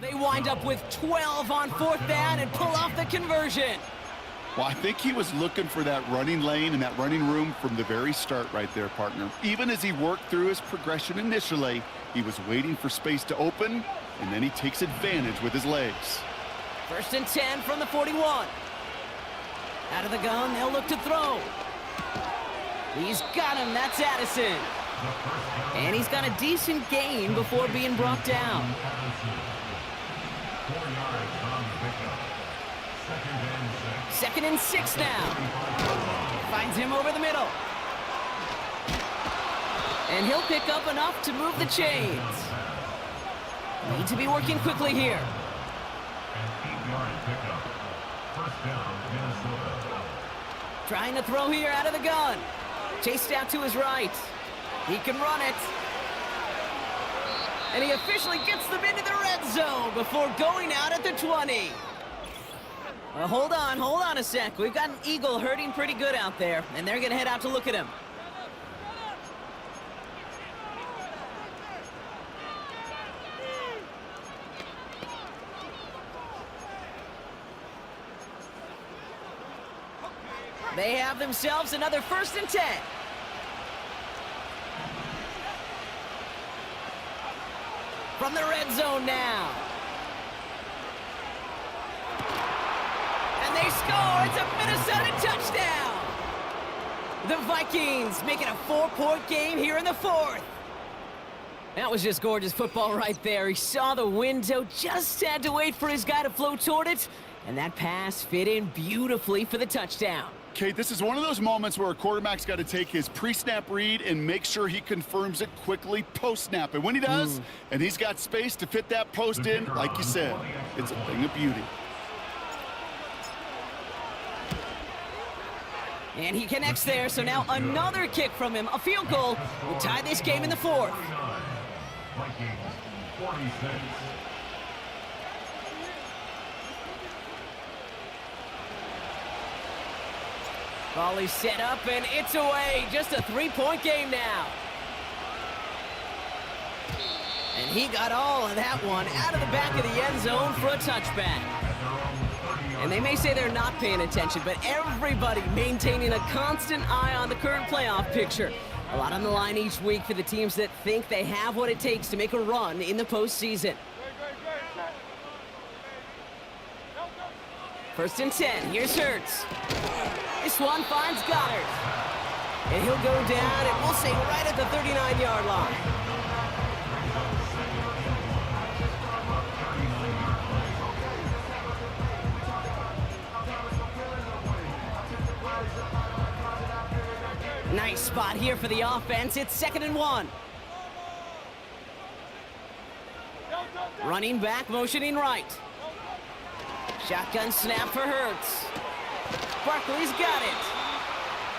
They wind up with 12 on 4th down and pull off the conversion. Well, I think he was looking for that running lane and that running room from the very start right there, partner. Even as he worked through his progression initially, he was waiting for space to open, and then he takes advantage with his legs. 1st and 10 from the 41. Out of the gun, they'll look to throw. He's got him, that's Addison. And he's got a decent gain before being brought down. 2nd and 6 now. Finds him over the middle. And he'll pick up enough to move the chains. Need to be working quickly here. Trying to throw here out of the gun. Chased out to his right. He can run it. And he officially gets them into the red zone before going out at the 20. Well, hold on a sec. We've got an Eagle hurting pretty good out there, and they're going to head out to look at him. They have themselves another 1st and 10. From the red zone now. And they score. It's a Minnesota touchdown. The Vikings make it a 4-point game here in the 4th. That was just gorgeous football right there. He saw the window, just had to wait for his guy to flow toward it, and that pass fit in beautifully for the touchdown. Kate, this is one of those moments where a quarterback's got to take his pre-snap read and make sure he confirms it quickly post-snap. And when he does, and he's got space to fit that post in, like you said, it's a thing of beauty. And he connects there, so now another kick from him. A field goal will tie this game in the 4th. Vikings, 46. Volley set up, and it's away. Just a 3-point game now. And he got all of that one out of the back of the end zone for a touchback. And they may say they're not paying attention, but everybody maintaining a constant eye on the current playoff picture. A lot on the line each week for the teams that think they have what it takes to make a run in the postseason. 1st and 10, here's Hurts. This one finds Goddard. And he'll go down, and we'll say right at the 39-yard line. Nice spot here for the offense. It's 2nd and 1. Running back, motioning right. Shotgun snap for Hurts. Barkley's got it.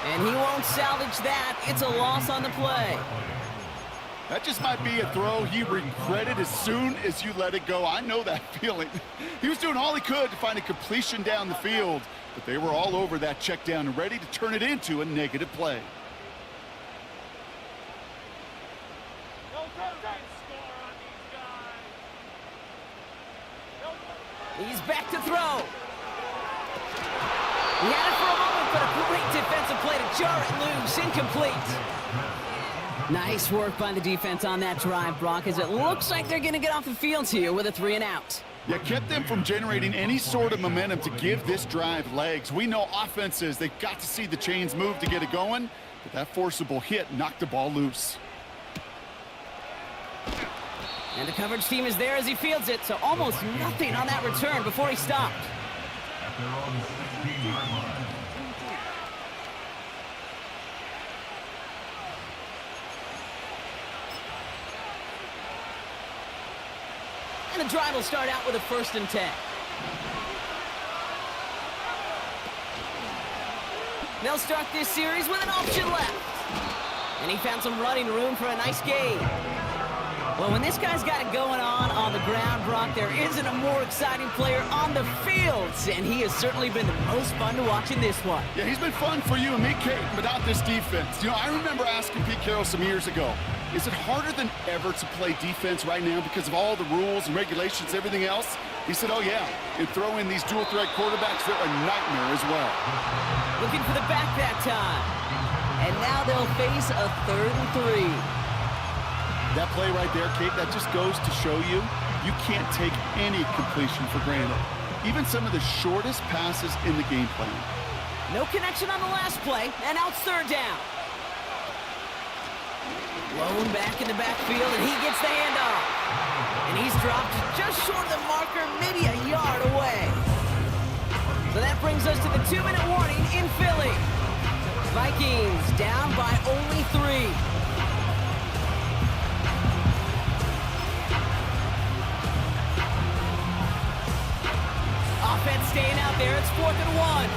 And he won't salvage that. It's a loss on the play. That just might be a throw he regretted as soon as you let it go. I know that feeling. He was doing all he could to find a completion down the field, but they were all over that check down and ready to turn it into a negative play. He's back to throw. He had it for a moment, but a great defensive play to jar it loose. Incomplete. Nice work by the defense on that drive, Brock, as it looks like they're going to get off the field here with a 3-and-out. Yeah, kept them from generating any sort of momentum to give this drive legs. We know offenses, they've got to see the chains move to get it going, but that forcible hit knocked the ball loose. And the coverage team is there as he fields it, so almost nothing on that return before he stopped. At their own 16-yard line. And the drive will start out with a 1st and 10. They'll start this series with an option left. And he found some running room for a nice gain. Well, when this guy's got it going on the ground, Brock, there isn't a more exciting player on the field. And he has certainly been the most fun to watch in this one. Yeah, he's been fun for you and me, Kate, but not this defense. You know, I remember asking Pete Carroll some years ago, Is it harder than ever to play defense right now because of all the rules and regulations, everything else? He said, oh, yeah. And throw in these dual-threat quarterbacks, they're a nightmare as well. Looking for the back that time. And now they'll face a 3rd and 3. That play right there, Kate, that just goes to show you can't take any completion for granted. Even some of the shortest passes in the game plan. No connection on the last play, and now it's 3rd down. Blown back in the backfield, and he gets the handoff. And he's dropped just short of the marker, maybe a yard away. So that brings us to the 2-minute warning in Philly. Vikings down by only 3. Offense staying out there. It's 4th and 1.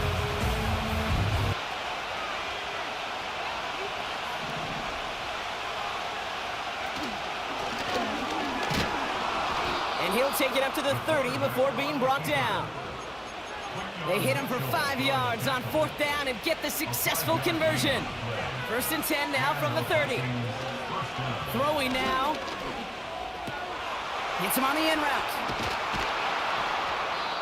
And he'll take it up to the 30 before being brought down. They hit him for 5 yards on 4th down and get the successful conversion. 1st and 10 now from the 30. Throwing now. Hits him on the in route.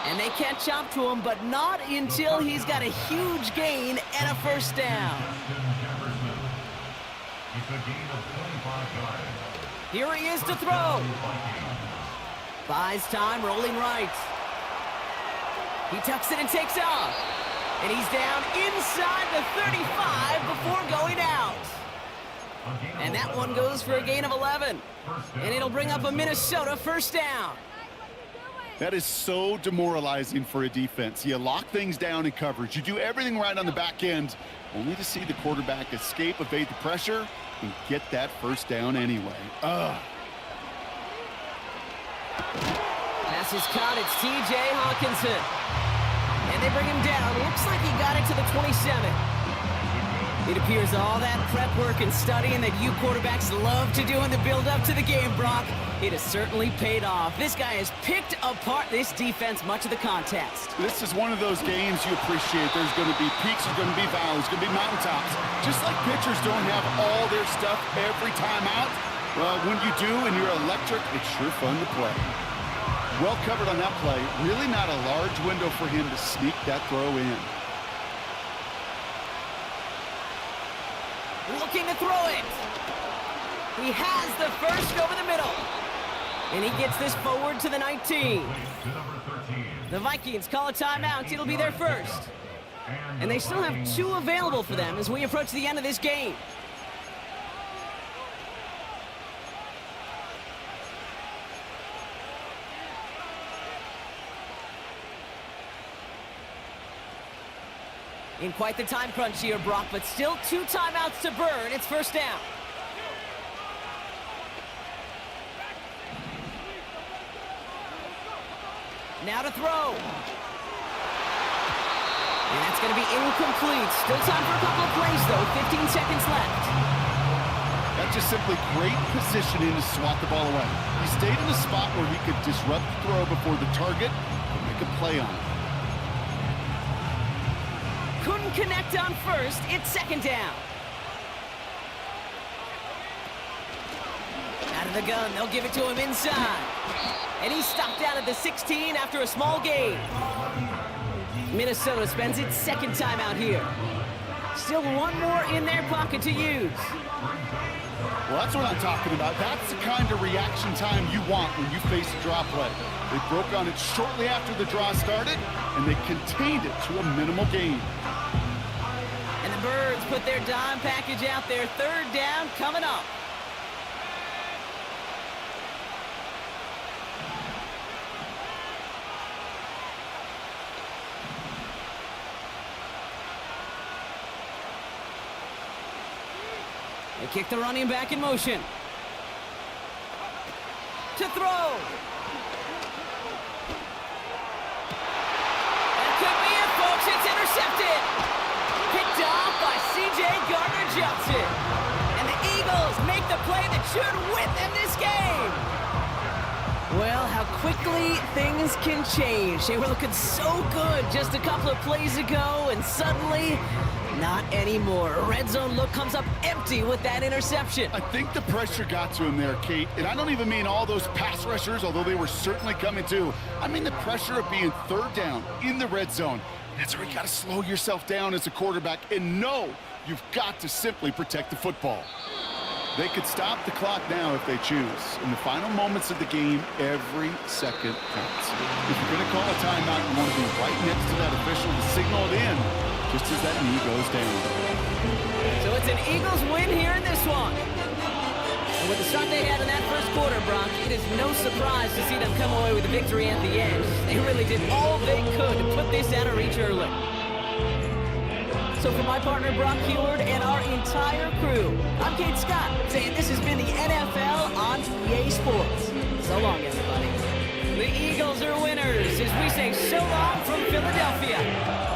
And they catch up to him, but not until he's got a huge gain and a 1st down. Here he is to throw. Buys time, rolling right. He tucks it and takes off. And he's down inside the 35 before going out. And that one goes for a gain of 11. And it'll bring up a Minnesota 1st down. That is so demoralizing for a defense. You lock things down in coverage. You do everything right on the back end, only to see the quarterback escape, evade the pressure, and get that 1st down anyway. Ugh. Pass is caught. It's T.J. Hawkinson. And they bring him down. Looks like he got it to the 27. It appears all that prep work and studying that you quarterbacks love to do in the build-up to the game, Brock, it has certainly paid off. This guy has picked apart this defense much of the contest. This is one of those games you appreciate. There's going to be peaks, there's going to be valleys, there's going to be mountaintops. Just like pitchers don't have all their stuff every time out, well, when you do and you're electric, it's sure fun to play. Well covered on that play. Really not a large window for him to sneak that throw in. Looking to throw it. He has the 1st over the middle. And he gets this forward to the 19. The Vikings call a timeout. It'll be their 1st. And they still have 2 available for them as we approach the end of this game. In quite the time crunch here, Brock, but still 2 timeouts to burn. It's 1st down. Now to throw. And that's going to be incomplete. Still time for a couple of plays, though. 15 seconds left. That's just simply great positioning to swat the ball away. He stayed in a spot where he could disrupt the throw before the target could make a play on it. Couldn't connect on 1st. It's 2nd down. Out of the gun. They'll give it to him inside. And he's stopped out at the 16 after a small gain. Minnesota spends its 2nd timeout here. Still 1 more in their pocket to use. Well, that's what I'm talking about. That's the kind of reaction time you want when you face a draw play. They broke on it shortly after the draw started, and they contained it to a minimal gain. And the Birds put their dime package out there. 3rd down coming up. They kick the running back in motion. To throw. That could be it, folks. It's intercepted. Picked off by C.J. Gardner-Johnson. And the Eagles make the play that should win them this game. Well, how quickly things can change. They were looking so good just a couple of plays ago, and suddenly, not anymore. A red zone look comes up empty with that interception. I think the pressure got to him there, Kate. And I don't even mean all those pass rushers, although they were certainly coming too. I mean the pressure of being third down in the red zone. That's where you got to slow yourself down as a quarterback and know you've got to simply protect the football. They could stop the clock now if they choose. In the final moments of the game, every second counts. If you're going to call a timeout, you want to be right next to that official to signal it in just as that knee goes down. So it's an Eagles win here in this one. And with the start they had in that first quarter, Brock, it is no surprise to see them come away with a victory at the end. They really did all they could to put this out of reach early. So for my partner, Brock Heward, and our entire crew, I'm Kate Scott, saying this has been the NFL on EA Sports. So long, everybody. The Eagles are winners as we say so long from Philadelphia.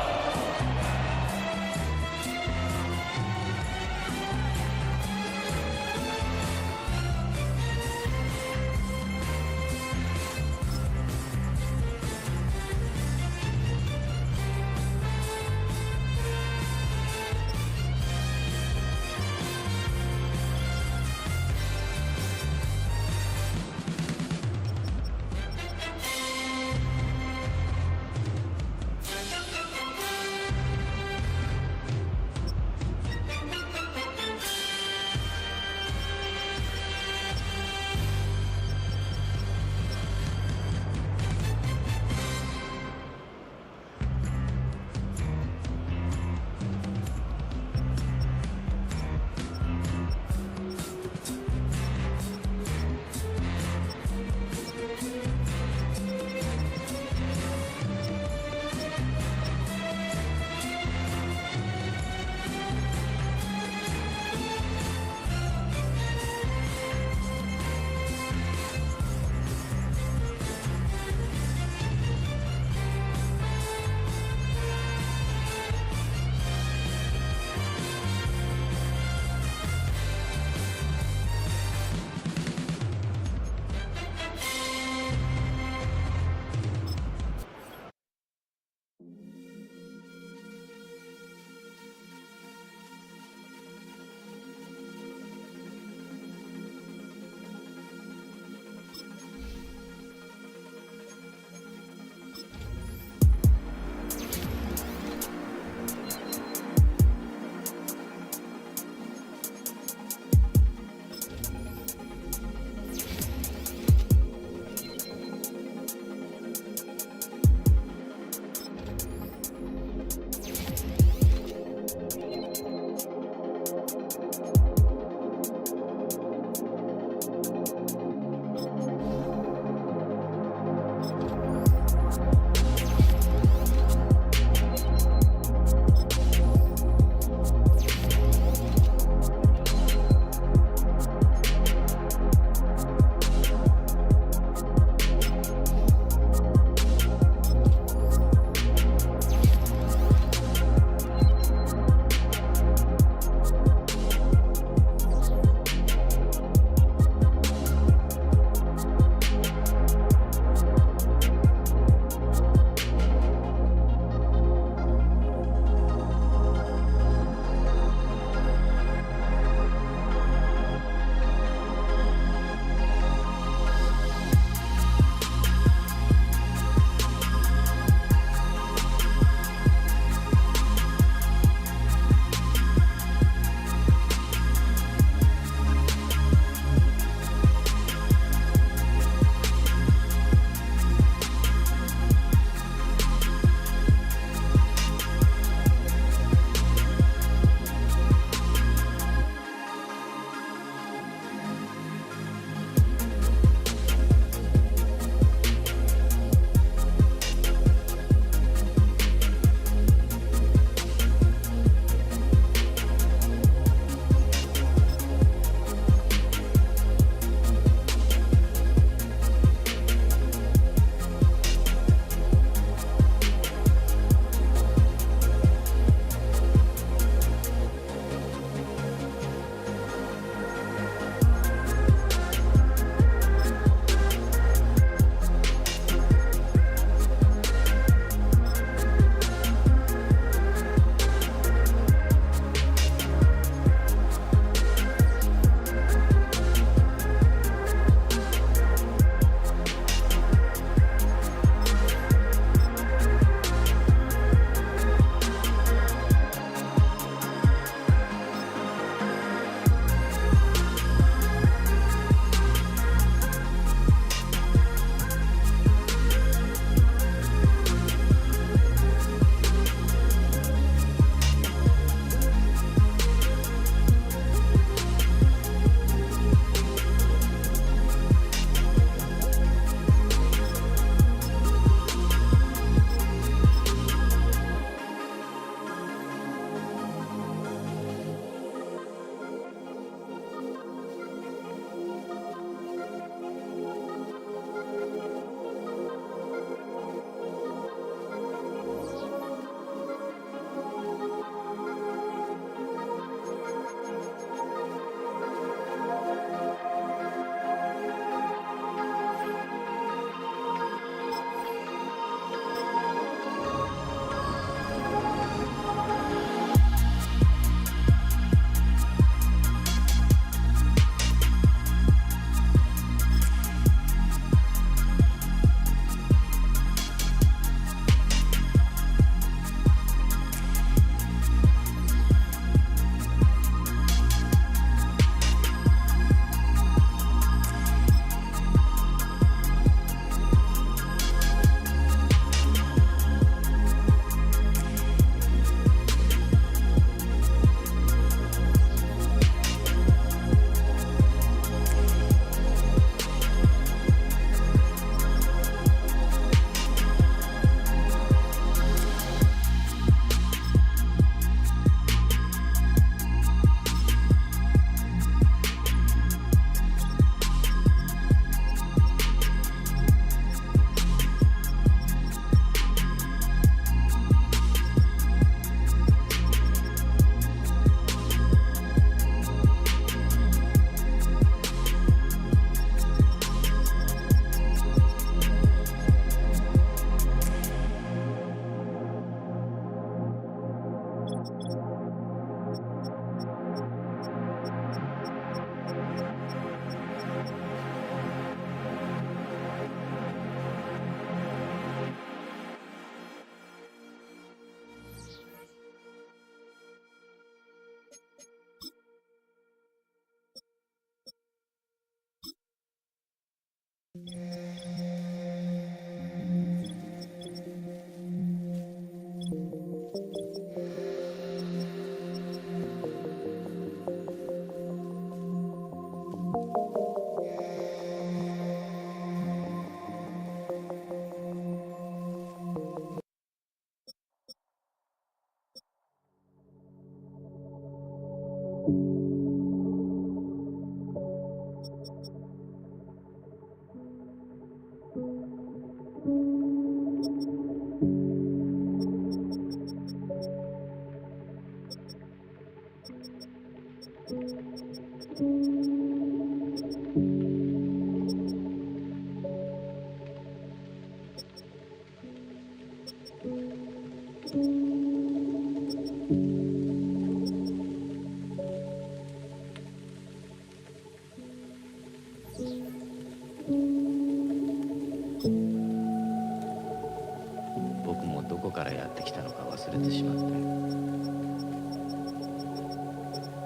僕もどこからやってきたのか忘れてしまったよ。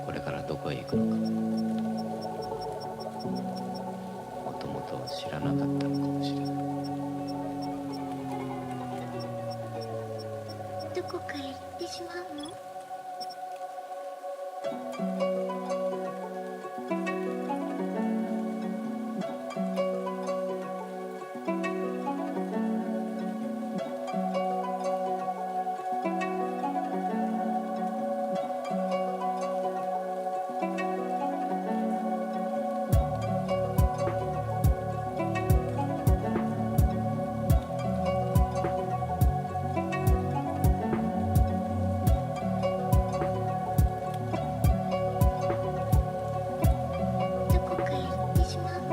これからどこへ行くのかもともと知らなかったのかもしれない。どこかへ行ってしまうの？どこかへ行ってしまうの？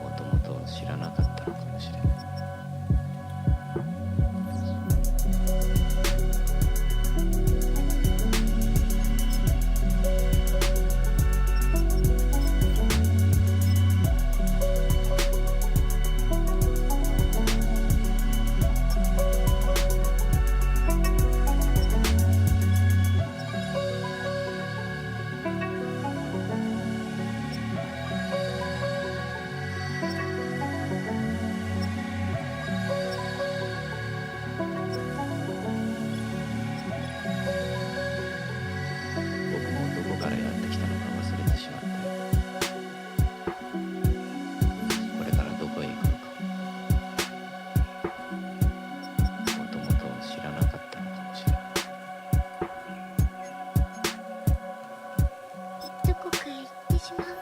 もともと知らなかったのかもしれない。僕もどこからやってきたのか忘れてしまったよ。これからどこへ行くのかもともと知らなかったのかもしれない。どこかへ行ってしまうの？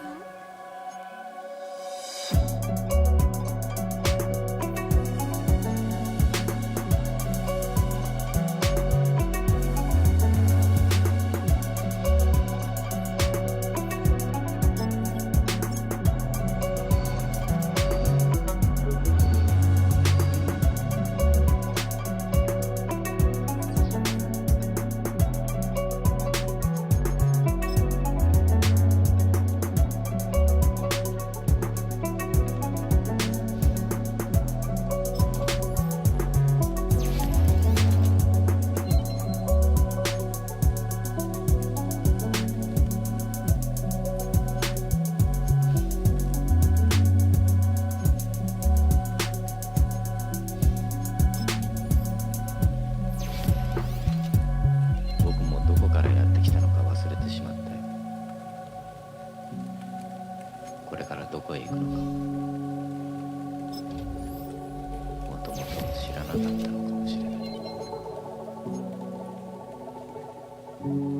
僕もどこからやってきたのか忘れてしまったよ。これからどこへ行くのかもともと知らなかったのかもしれない。